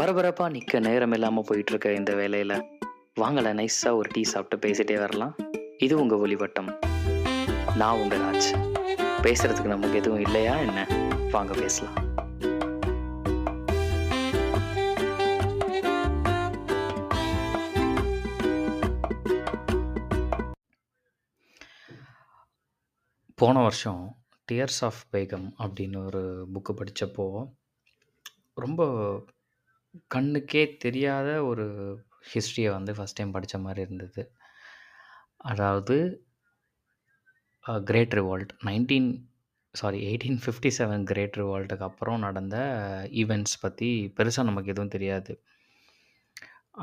பரபரப்பா நிக்க நேரம் இல்லாம போயிட்டு இருக்க இந்த வேலையில வாங்கல நைஸா ஒரு டீ சாப்பிட்டு பேசிட்டே வரலாம். இது உங்க ஒலிவட்டம். நான் உங்க ராஜ். பேசுறதுக்கு நமக்கு எதுவும் இல்லையா என்ன? வாங்க பேசலாம். போன வருஷம் டியர்ஸ் ஆஃப் பேகம் அப்படின்னு ஒரு புக்கு படித்தப்போ ரொம்ப கண்ணுக்கே தெரியாத ஒரு ஹிஸ்ட்ரியை வந்து ஃபஸ்ட் டைம் படித்த மாதிரி இருந்தது. அதாவது கிரேட் ரிவால்ட் 1857 கிரேட் ரிவால்ட்டுக்கு அப்புறம் நடந்த ஈவெண்ட்ஸ் பற்றி பெருசாக நமக்கு எதுவும் தெரியாது.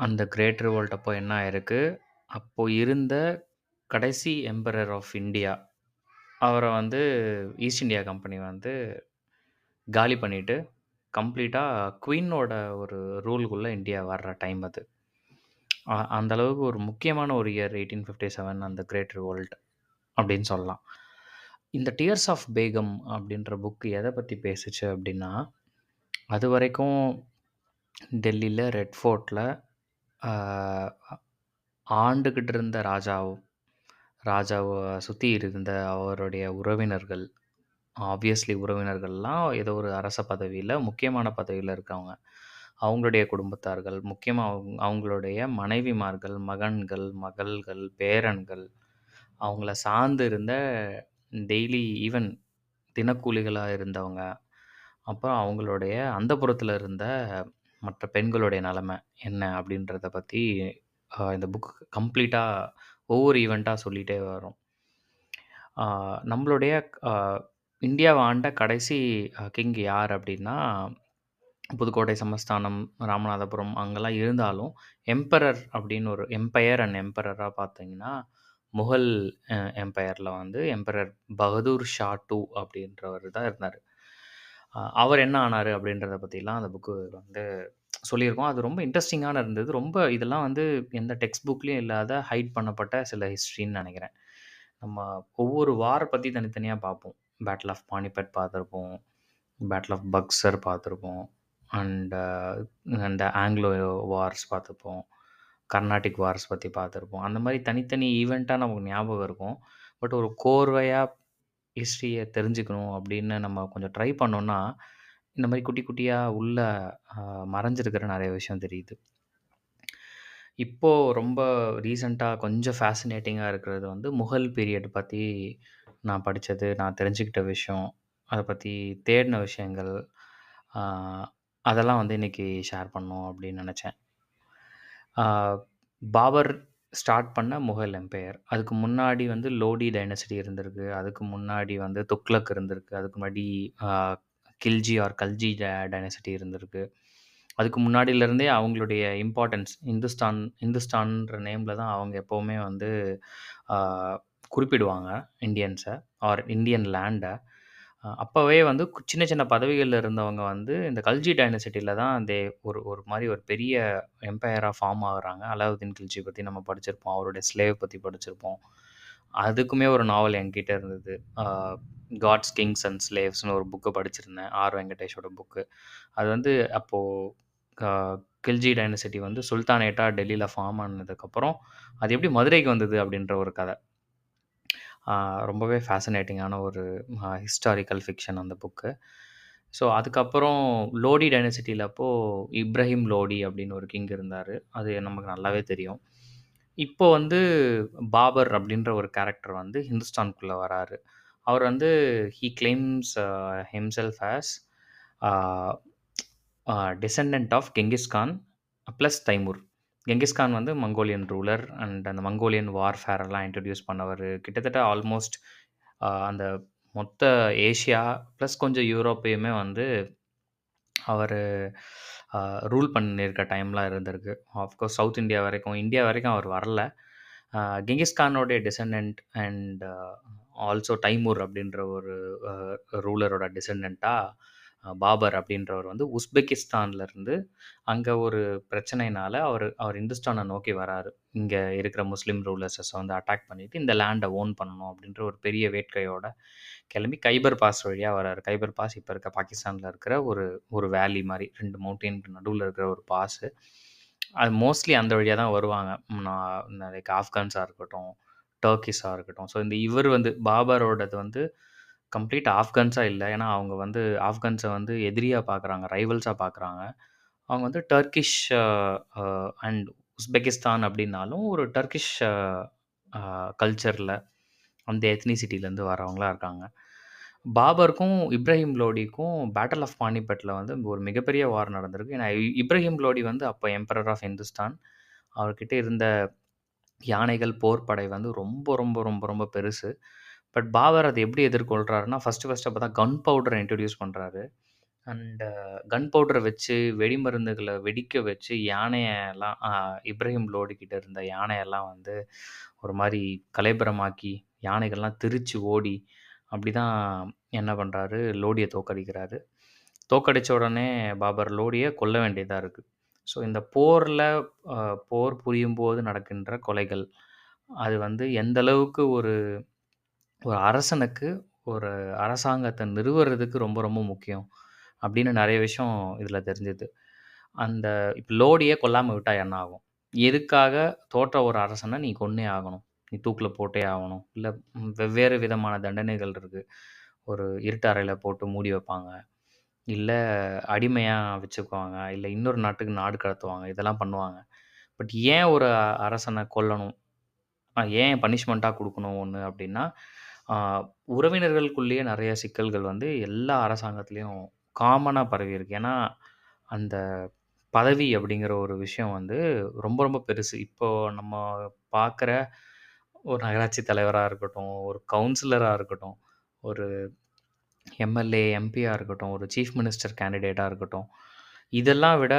அந்த கிரேட் ரிவால்ட் அப்போ என்ன ஆயிருக்கு, அப்போது இருந்த கடைசி எம்பரர் ஆஃப் இந்தியா அவரை வந்து ஈஸ்ட் இந்தியா கம்பெனி வந்து காலி பண்ணிவிட்டு கம்ப்ளீட்டாக குவீனோட ஒரு ரூலுக்குள்ளே இந்தியா வர்ற டைம் அது. அந்தளவுக்கு ஒரு முக்கியமான ஒரு இயர் 1857 அந்த கிரேட் ரிவோல்ட் அப்படின்னு சொல்லலாம். இந்த டியர்ஸ் ஆஃப் பேகம் அப்படின்ற புக்கு எதை பற்றி பேசுச்சு அப்படின்னா, அது வரைக்கும் டெல்லியில் ரெட் ஃபோர்ட்டில் ஆண்டுக்கிட்டு இருந்த ராஜாவை சுற்றி இருந்த அவருடைய உறவினர்கள், ஆப்வியஸ்லி உறவினர்கள்லாம் ஏதோ ஒரு அரச பதவியில் முக்கியமான பதவியில் இருக்கவங்க, அவங்களுடைய குடும்பத்தார்கள், முக்கியமாக அவங்களுடைய மனைவிமார்கள், மகன்கள், மகள்கள், பேரன்கள், அவங்கள சார்ந்து இருந்த டெய்லி ஈவன் தினக்கூலிகளாக இருந்தவங்க, அப்புறம் அவங்களுடைய அந்தப்புறத்தில் இருந்த மற்ற பெண்களுடைய நிலைமை என்ன அப்படின்றத பற்றி இந்த புக் கம்ப்ளீட்டாக ஒவ்வொரு ஈவெண்ட்டாக சொல்லிகிட்டே வரும். நம்மளுடைய இந்தியாவை ஆண்ட கடைசி கிங் யார் அப்படின்னா, புதுக்கோட்டை சமஸ்தானம், ராமநாதபுரம் அங்கெல்லாம் இருந்தாலும் எம்பரர் அப்படின்னு ஒரு எம்பையர் அண்ட் எம்பரராக பார்த்தீங்கன்னா, முகல் எம்பையரில் வந்து எம்பரர் பகதூர் ஷா டூ அப்படின்றவர் தான் இருந்தார். அவர் என்ன ஆனார் அப்படின்றத பற்றிலாம் அந்த புக்கு வந்து சொல்லியிருக்கோம். அது ரொம்ப இன்ட்ரெஸ்டிங்கான இருந்தது. ரொம்ப இதெல்லாம் வந்து எந்த டெக்ஸ்ட் புக்லேயும் இல்லாத ஹைட் பண்ணப்பட்ட சில ஹிஸ்ட்ரின்னு நினைக்கிறேன். நம்ம ஒவ்வொரு வாரை பற்றி தனித்தனியாக பார்ப்போம். பேட்டில் ஆஃப் பானிபட் பார்த்துருப்போம், பேட்டில் ஆஃப் பக்சர் பார்த்துருப்போம், அண்ட் ஆங்கிலோ வார்ஸ் பார்த்துப்போம், கர்நாடிக் வார்ஸ் பற்றி பார்த்துருப்போம். அந்த மாதிரி தனித்தனி ஈவெண்ட்டாக நமக்கு ஞாபகம் இருக்கும். பட் ஒரு கோர்வையாக ஹிஸ்ட்ரியை தெரிஞ்சுக்கணும் அப்படின்னு நம்ம கொஞ்சம் ட்ரை பண்ணோன்னா, இந்த மாதிரி குட்டி குட்டியாக உள்ள மறைஞ்சிருக்கிற நிறைய விஷயம் தெரியுது. இப்போது ரொம்ப ரீசெண்டாக கொஞ்சம் ஃபேசினேட்டிங்காக இருக்கிறது வந்து முகல் பீரியட் பற்றி நான் படித்தது, நான் தெரிஞ்சுக்கிட்ட விஷயம், அதை பற்றி தேடின விஷயங்கள், அதெல்லாம் வந்து இன்றைக்கி ஷேர் பண்ணணும் அப்படின்னு நினச்சேன். பாபர் ஸ்டார்ட் பண்ண முகல் எம்பையர், அதுக்கு முன்னாடி வந்து லோடி டைனசிட்டி இருந்திருக்கு, அதுக்கு முன்னாடி வந்து துக்ளக் இருந்திருக்கு, அதுக்கு முன்னாடி கில்ஜி ஆர் கல்ஜி டைனசிட்டி இருந்திருக்கு. அதுக்கு முன்னாடியிலேருந்தே அவங்களுடைய இம்பார்ட்டன்ஸ் இந்துஸ்தான்ற நேமில் தான் அவங்க எப்போவுமே வந்து குறிப்பிடுவாங்க இந்தியன்ஸை ஆர் இந்தியன் லேண்டை. அப்போவே வந்து சின்ன சின்ன பதவிகளில் இருந்தவங்க வந்து இந்த கல்ஜி டைனசிட்டியில் தான் ஒரு மாதிரி ஒரு பெரிய எம்பையராக ஃபார்ம் ஆகுறாங்க. அலாவுதீன் கில்ஜி பற்றி நம்ம படிச்சிருப்போம், அவருடைய ஸ்லேவ் பற்றி படிச்சிருப்போம். அதுக்குமே ஒரு நாவல் என்கிட்ட இருந்தது. காட்ஸ் கிங்ஸ் அண்ட் ஸ்லேவ்ஸ்னு ஒரு புக்கு படிச்சிருந்தேன், ஆர் வெங்கடேஷோட புக்கு. அது வந்து அப்போது கில்ஜி டைனசிட்டி வந்து சுல்தானேட்டாக டெல்லியில் ஃபார்ம் ஆனதுக்கப்புறம் அது எப்படி மதுரைக்கு வந்தது அப்படின்ற ஒரு கதை. ரொம்பவே ஃபேசினேட்டிங்கான ஒரு ஹிஸ்டாரிக்கல் ஃபிக்ஷன் அந்த புக்கு. ஸோ அதுக்கப்புறம் லோடி டைனசிட்டியில் அப்போது இப்ராஹிம் லோடி அப்படின்னு ஒரு கிங் இருந்தார், அது நமக்கு நல்லாவே தெரியும். இப்போ வந்து பாபர் அப்படின்ற ஒரு கேரக்டர் வந்து ஹிந்துஸ்தானுக்குள்ளே வராரு. அவர் வந்து he claims himself as descendant of Genghis Khan plus Timur. Genghis Khan வந்து மங்கோலியன் ரூலர் அண்ட் அந்த மங்கோலியன் வார்ஃபேரெல்லாம் இன்ட்ரடியூஸ் பண்ணவர். கிட்டத்தட்ட ஆல்மோஸ்ட் அந்த மொத்த ஏஷியா ப்ளஸ் கொஞ்சம் யூரோப்பையுமே வந்து அவர் ரூல் பண்ணியிருக்க டைம்லாம் இருந்திருக்கு. ஆஃப்கோர்ஸ் சவுத் இந்தியா வரைக்கும், இந்தியா வரைக்கும் அவர் வரல. கெங்கிஸ்கானோடைய டிசெண்டன்ட் அண்ட் ஆல்சோ டைமூர் அப்படின்ற ஒரு ரூலரோட டிசெண்டண்ட்டாக பாபர் அப்படின்றவர் வந்து உஸ்பெகிஸ்தான்லேருந்து அங்கே ஒரு பிரச்சனைனால அவர் இந்துஸ்தானை நோக்கி வராரு. இங்கே இருக்கிற முஸ்லீம் ரூலர்ஸை வந்து அட்டாக் பண்ணிவிட்டு இந்த லேண்டை ஓன் பண்ணணும் அப்படின்ற ஒரு பெரிய வேட்கையோட கிளம்பி கைபர் பாஸ் வழியாக வராரு. கைபர் பாஸ் இப்போ இருக்க பாகிஸ்தானில் இருக்கிற ஒரு ஒரு வேலி மாதிரி 2 மவுண்டெயினுக்கு நடுவில் இருக்கிற ஒரு பாஸு. அது மோஸ்ட்லி அந்த வழியாக தான் வருவாங்க. லைக் ஆப்கான்ஸாக இருக்கட்டும், டர்க்கிஸாக இருக்கட்டும். ஸோ இவர் வந்து பாபரோடது வந்து கம்ப்ளீட் ஆப்கான்ஸாக இல்லை. ஏன்னா அவங்க வந்து ஆப்கான்ஸை வந்து எதிரியாக பார்க்குறாங்க, ரைவல்ஸாக பார்க்குறாங்க. அவங்க வந்து டர்க்கிஷ் அண்ட் உஸ்பெகிஸ்தான் அப்படின்னாலும் ஒரு டர்க்கிஷ் கல்ச்சரில் அந்த எத்னிசிட்டிலேருந்து வரவங்களா இருக்காங்க. பாபருக்கும் இப்ராஹிம் லோடிக்கும் பேட்டில் ஆஃப் பானிபட்டில் வந்து ஒரு மிகப்பெரிய வார் நடந்திருக்கு. ஏன்னா இப்ராஹிம் லோடி வந்து அப்போ எம்பரர் ஆஃப் இந்துஸ்தான். அவர்கிட்ட இருந்த யானைகள், போர் படை வந்து ரொம்ப ரொம்ப ரொம்ப ரொம்ப பெருசு. பட் பாபர் அதை எப்படி எதிர்கொள்கிறாருன்னா ஃபஸ்ட்டு அப்போ தான் கன் பவுடரை இன்ட்ரடியூஸ் பண்ணுறாரு. அண்டு கன் பவுடரை வச்சு வெடிமருந்துகளை வெடிக்க வச்சு யானையெல்லாம் இப்ராஹிம் லோடிக்கிட்ட இருந்த யானையெல்லாம் வந்து ஒரு மாதிரி கலைபரமாக்கி யானைகள்லாம் தெரிச்சு ஓடி அப்படி தான் என்ன பண்ணுறாரு, லோடியை தோக்கடிக்கிறாரு. தோக்கடிச்ச உடனே பாபர் லோடியை கொல்ல வேண்டியதாக இருக்குது. ஸோ இந்த போர் புரியும்போது நடக்கின்ற கொலைகள், அது வந்து எந்த அளவுக்கு ஒரு ஒரு அரசனுக்கு ஒரு அரசாங்கத்தை நிறுவுறதுக்கு ரொம்ப ரொம்ப முக்கியம் அப்படின்னு நிறைய விஷயம் இதில் தெரிஞ்சுது. அந்த இப்போ லோடியே கொல்லாமல் விட்டால் என்ன ஆகும்? எதுக்காக தோற்ற ஒரு அரசனை நீ கொன்னே ஆகணும், நீ தூக்கில் போட்டே ஆகணும், இல்லை வெவ்வேறு விதமான தண்டனைகள் இருக்குது. ஒரு இருட்டு அறையில் போட்டு மூடி வைப்பாங்க, இல்லை அடிமையாக வச்சுக்குவாங்க, இல்லை இன்னொரு நாட்டுக்கு நாடு கடத்துவாங்க, இதெல்லாம் பண்ணுவாங்க. பட் ஏன் ஒரு அரசனை கொல்லணும்? ஏன் பனிஷ்மெண்ட்டாக கொடுக்கணும் ஒன்று அப்படின்னா, உறவினர்களுக்குள்ளேயே நிறைய சிக்கல்கள் வந்து எல்லா அரசாங்கத்துலேயும் காமனாக பரவி இருக்கு. ஏன்னா அந்த பதவி அப்படிங்கிற ஒரு விஷயம் வந்து ரொம்ப ரொம்ப பெருசு. இப்போது நம்ம பார்க்குற ஒரு நகராட்சி தலைவராக இருக்கட்டும், ஒரு கவுன்சிலராக இருக்கட்டும், ஒரு எம்எல்ஏ, எம்பியாக இருக்கட்டும், ஒரு சீஃப் மினிஸ்டர் கேண்டிடேட்டாக இருக்கட்டும், இதெல்லாம் விட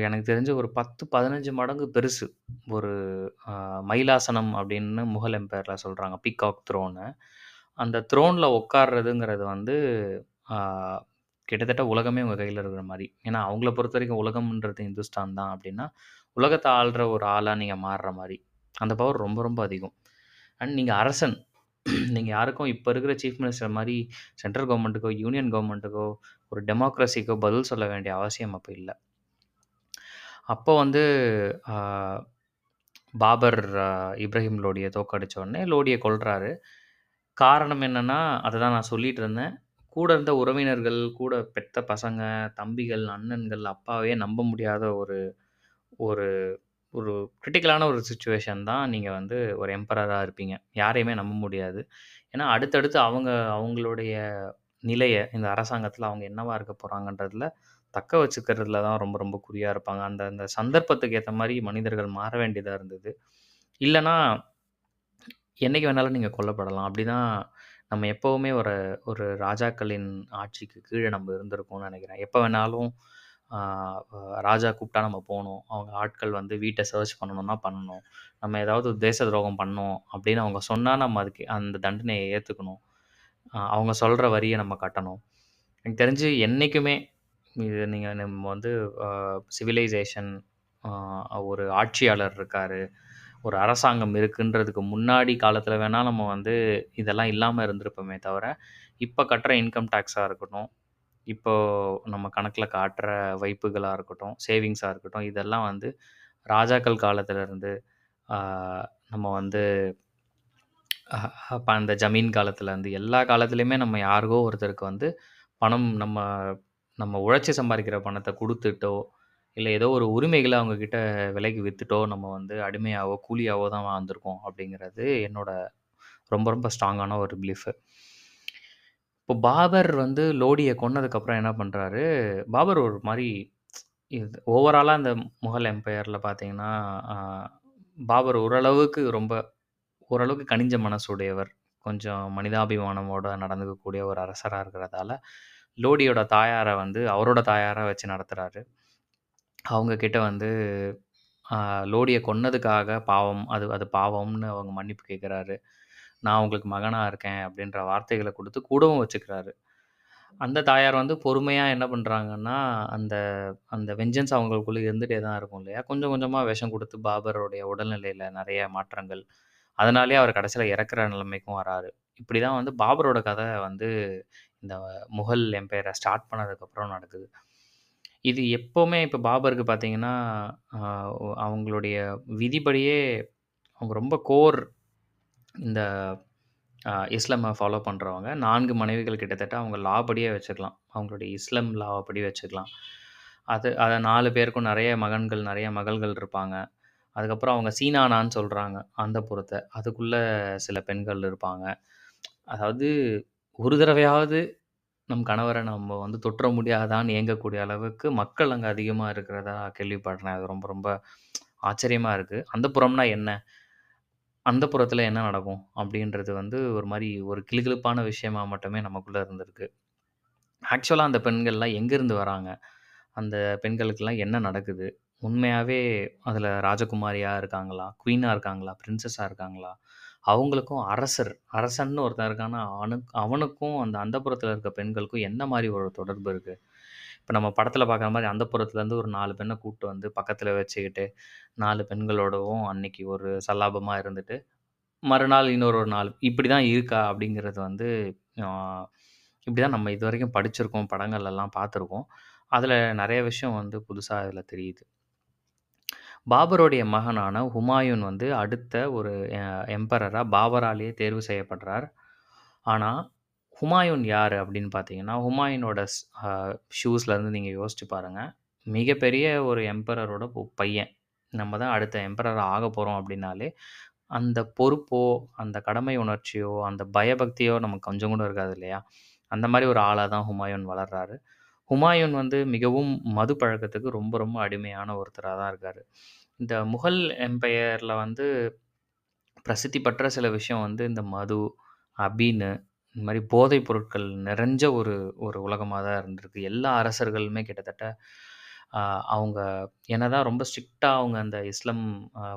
எனக்கு தெரிஞ்சு ஒரு 10, 15 மடங்கு பெருசு. ஒரு மயிலாசனம் அப்படின்னு முகல் எம்பையரில் சொல்கிறாங்க, பீகாக் த்ரோனு. அந்த த்ரோனில் உட்கார்றதுங்கிறது வந்து ஆ, கிட்டத்தட்ட உலகமே உங்கள் கையில் இருக்கிற மாதிரி. ஏன்னா அவங்கள பொறுத்த வரைக்கும் உலகம்ன்றது இந்துஸ்தான் தான் அப்படின்னா, உலகத்தை ஆள்ற ஒரு ஆளாக நீங்கள் மாறுற மாதிரி. அந்த பவர் ரொம்ப ரொம்ப அதிகம். அண்ட் நீங்கள் அரசன். நீங்கள் யாருக்கும் இப்போ இருக்கிற சீஃப் மினிஸ்டர் மாதிரி சென்ட்ரல் கவர்மெண்ட்டுக்கோ, யூனியன் கவர்மெண்ட்டுக்கோ, ஒரு டெமோக்ரஸிக்கோ பதில் சொல்ல வேண்டிய அவசியம் அப்போ இல்லை. அப்போ வந்து பாபர் இப்ராஹிம் லோடியை தோக்கடிச்ச உடனே லோடியை கொல்றாரு. காரணம் என்னன்னா, அதை தான் நான் சொல்லிட்டு இருந்தேன். கூட இருந்த உறவினர்கள், கூட பெத்த பசங்க, தம்பிகள், அண்ணன்கள், அப்பாவையே நம்ப முடியாத ஒரு ஒரு ஒரு கிரிட்டிக்கலான ஒரு சிச்சுவேஷன் தான் நீங்க வந்து ஒரு எம்பரரா இருப்பீங்க. யாரையுமே நம்ப முடியாது. ஏன்னா, அடுத்தடுத்து அவங்களுடைய நிலைய இந்த அரசாங்கத்தில அவங்க என்னவா இருக்க போறாங்கன்றதுல தக்க வச்சுக்கிறதுல தான் ரொம்ப ரொம்ப குறியா இருப்பாங்க. அந்த அந்த சந்தர்ப்பத்துக்கு ஏத்த மாரி மனிதர்கள் மாற வேண்டியதா இருந்தது. இல்லன்னா, என்னைக்கு வேணாலும் நீங்க கொல்லப்படலாம். அப்படிதான் நம்ம எப்பவுமே ஒரு ஒரு ராஜாக்களின் ஆட்சிக்கு கீழ நம்ம இருந்திருக்கோம்னு நெனைக்கிறேன். எப்ப வேணாலும் ஆ ராஜா கூப்பிட்டா நம்ம போணும். அவங்க ஆட்கள் வந்து வீட்ட சர்ச் பண்ணணும்னா பண்ணணும். நம்ம ஏதாவது தேச துரோகம் பண்ணோம் அப்படின்னு அவங்க சொன்னா, நம்ம அதுக்கு அந்த தண்டனைய ஏத்துக்கணும். அவங்க சொல்ற வரிய நம்ம கட்டணும். எனக்கு தெரிஞ்சு என்னைக்குமே இது நம்ம வந்து அ சிவிலைசேஷன் ஒரு ஆட்சியாளர் இருக்காரு, ஒரு அரசாங்கம் இருக்குன்றதுக்கு முன்னாடி காலத்தில வேணா நம்ம வந்து இதெல்லாம் இல்லாம இருந்திருப்போமே தவிர, இப்ப கட்டுற இன்கம் டேக்ஸா இருக்கட்டும், இப்போ நம்ம கணக்குல காட்டுற வைப்புகளா இருக்கட்டும், சேவிங்ஸா இருக்கட்டும், இதெல்லாம் வந்து ராஜாக்கள் காலத்திலருந்து ஆ நம்ம வந்து அப்ப அந்த ஜமீன் காலத்துலருந்து எல்லா காலத்துலயுமே நம்ம யாருக்கோ ஒருத்தருக்கு வந்து பணம் நம்ம நம்ம உழைச்சு சம்பாதிக்கிற பணத்த குடுத்துட்டோ, இல்ல ஏதோ ஒரு உரிமைகள அவங்க கிட்ட விலைக்கு வித்துட்டோ, நம்ம வந்து அடிமையாவோ, கூலியாவோ தான் வாழ்ந்திருக்கோம் அப்படிங்கிறது என்னோட ரொம்ப ரொம்ப ஸ்ட்ராங்கான ஒரு பிலீஃபு. இப்போ பாபர் வந்து லோடிய கொன்னதுக்கப்புறம் என்ன பண்றாரு, பாபர் ஒரு மாரி இது ஓவராலா இந்த முகல் எம்பையர்ல பார்த்தீங்கன்னா, அ பாபர் ஓரளவுக்கு கனிஞ்ச மனசுடையவர். கொஞ்சம் மனிதாபிமானமோட நடந்துக்கக்கூடிய ஒரு அரசரா இருக்கிறதால, லோடியோட தாயார வந்து அவரோட தாயாரா வச்சு நடத்துறாரு. அவங்க கிட்ட வந்து லோடிய கொன்னதுக்காக பாவம் அது அது பாவம்னு அவங்க மன்னிப்பு கேட்குறாரு. நான் உங்களுக்கு மகனா இருக்கேன் அப்படின்ற வார்த்தைகள குடுத்து கூடவும் வச்சுக்கிறாரு. அந்த தாயார் வந்து பொறுமையா என்ன பண்றாங்கன்னா, அந்த அந்த வெஞ்சன்ஸ் அவங்களுக்குள்ள இருந்துட்டே தான் இருக்கும் இல்லையா? கொஞ்சம் கொஞ்சமா விஷம் குடுத்து பாபருடைய உடல்நிலையில நெறைய மாற்றங்கள். அதனாலேயே அவர் கடைசியில இறக்குற நிலைமைக்கும் வராரு. இப்படி தான் வந்து பாபரோட கதை வந்து இந்த முகல் எம்பையர ஸ்டார்ட் பண்ணதுக்கப்புறம் நடக்குது. இது எப்பவுமே இப்ப பாபருக்கு பார்த்தீங்கன்னா, அ அவங்களுடைய விதிப்படியே அவங்க ரொம்ப கோர் இந்த இஸ்லாம ஃபாலோ பண்றவங்க. 4 மனைவிகள் கிட்டத்தட்ட அவங்க லா படியே வச்சுக்கலாம். அவங்களுடைய இஸ்லாம் லா படி வச்சுக்கலாம். அத 4 பேருக்கும் நெறைய மகன்கள், நெறைய மகள்கள் இருப்பாங்க. அதுக்கப்புறம் அவங்க சீனானான்னு சொல்றாங்க, அந்தப்புறத்த. அதுக்குள்ள சில பெண்கள் இருப்பாங்க. அதாவது ஒரு தடவையாவது நம் கணவர நம்ம வந்து தொட்ற முடியாதான்னு ஏங்கக்கூடிய அளவுக்கு மக்கள் அங்க அதிகமா இருக்கிறதா கேள்விப்படுறேன். அது ரொம்ப ரொம்ப ஆச்சரியமா இருக்கு. அந்தப்புறம்னா என்ன? அந்தப்புறத்தில என்ன நடக்கும்? அப்படின்றது வந்து ஒரு மாரி ஒரு கிளுகிளுப்பான விஷயமா மட்டுமே நமக்குள்ள இருந்திருக்கு. ஆக்சுவலா அந்த பெண்கள்லாம் எங்கேருந்து வராங்க? அந்த பெண்களுக்கெல்லாம் என்ன நடக்குது? உண்மையாவே அதில ராஜகுமாரியா இருக்காங்களா? குயினா இருக்காங்களா? பிரின்சஸா இருக்காங்களா? அவங்களுக்கும் அரசன்னு ஒருத்தன் இருக்கான்னா, அவனுக்கும் அந்த அந்தப்புறத்தில இருக்க பெண்களுக்கும் என்ன மாரி ஒரு தொடர்பு இருக்கு? இப்ப நம்ம படத்தில பார்க்குற மாரி அந்தப்புறத்துலருந்து ஒரு 4 பெண்ண கூட்டு வந்து பக்கத்தில வச்சுக்கிட்டு, 4 பெண்களோடவும் அன்னைக்கு ஒரு சல்லாபமா இருந்துட்டு மறுநாள் இன்னொரு ஒரு நாள். இப்படி தான் இருக்கா? அப்படிங்கிறது வந்து ஆ இப்படி தான் நம்ம இதுவரைக்கும் படிச்சிருக்கோம், படங்கள்லலாம் பார்த்துருக்கோம். அதில நெறைய விஷயம் வந்து புதுசா இதில தெரியுது. பாபருடைய மகனான ஹுமாயூன் வந்து அடுத்த ஒரு எம்பரரா பாபராலேயே தேர்வு செய்யப்படுறார். ஆனா, ஹுமாயூன் யாரு அப்படின்னு பார்த்தீங்கன்னா, ஹுமாயூனோட ஷூஸ்லேருந்து நீங்க யோசிச்சு பாருங்க. மிகப்பெரிய ஒரு எம்பரரோட பையன். நம்ம தான் அடுத்த எம்பரர் ஆகப்போறோம் அப்படின்னாலே, அந்த பொறுப்போ, அந்த கடமை உணர்ச்சியோ, அந்த பயபக்தியோ நமக்கு கொஞ்சம் கூட இருக்காது இல்லையா? அந்த மாரி ஒரு ஆளா தான் ஹுமாயூன் வளர்றாரு. ஹுமாயூன் வந்து மிகவும் மது பழக்கத்துக்கு ரொம்ப ரொம்ப அடிமையான ஒருத்தரா தான் இருக்காரு. இந்த முகல் எம்பையர்ல வந்து பிரசித்தி பெற்ற சில விஷயம் வந்து இந்த மது, அபீனு இந்த மாரி போதைப் பொருட்கள் நிறைஞ்ச ஒரு ஒரு உலகமா தான் இருந்திருக்கு. எல்லா அரசர்களுமே கிட்டத்தட்ட அ அவங்க என்னதான் ரொம்ப ஸ்ட்ரிக்ட்டா அவங்க அந்த இஸ்லாம்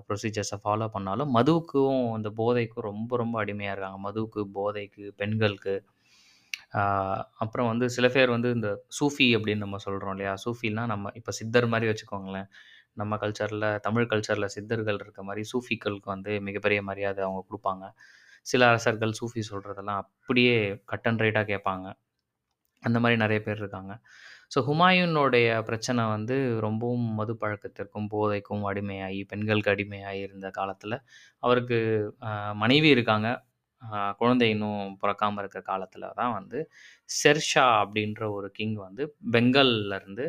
ப்ரொசீஜர்ஸ ஃபாலோ பண்ணாலும், மதுவுக்கும், அந்த போதைக்கும் ரொம்ப ரொம்ப அடிமையா இருக்காங்க. மதுவுக்கு, போதைக்கு, பெண்களுக்கு. ஆ அப்புறம் வந்து சில பேர் வந்து இந்த சூஃபி அப்படின்னு நம்ம சொல்றோம் இல்லையா? சூஃபின்னா நம்ம இப்ப சித்தர் மாரி வச்சுக்கோங்களேன். நம்ம கல்ச்சர்ல தமிழ் கல்ச்சர்ல சித்தர்கள் இருக்க மாரி சூஃபிக்களுக்கு வந்து மிகப்பெரிய மரியாதை அவங்க குடுப்பாங்க. சில அரசர்கள் சூஃபி சொல்றதெல்லாம் அப்படியே கட் அண்ட் ரைட்டா கேட்பாங்க. அந்த மாரி நெறைய பேர் இருக்காங்க. ஸோ ஹுமாயூனுடைய பிரச்சனை வந்து ரொம்பவும் மது பழக்கத்திற்கும், போதைக்கும் அடிமையாகி, பெண்களுக்கு அடிமையாகி இருந்த காலத்தில, அவருக்கு அ மனைவி இருக்காங்க. குழந்தை இன்னும் பொறக்காம இருக்க காலத்தில தான் வந்து ஷெர்ஷா அப்படின்ற ஒரு கிங் வந்து பெங்கால்ல இருந்து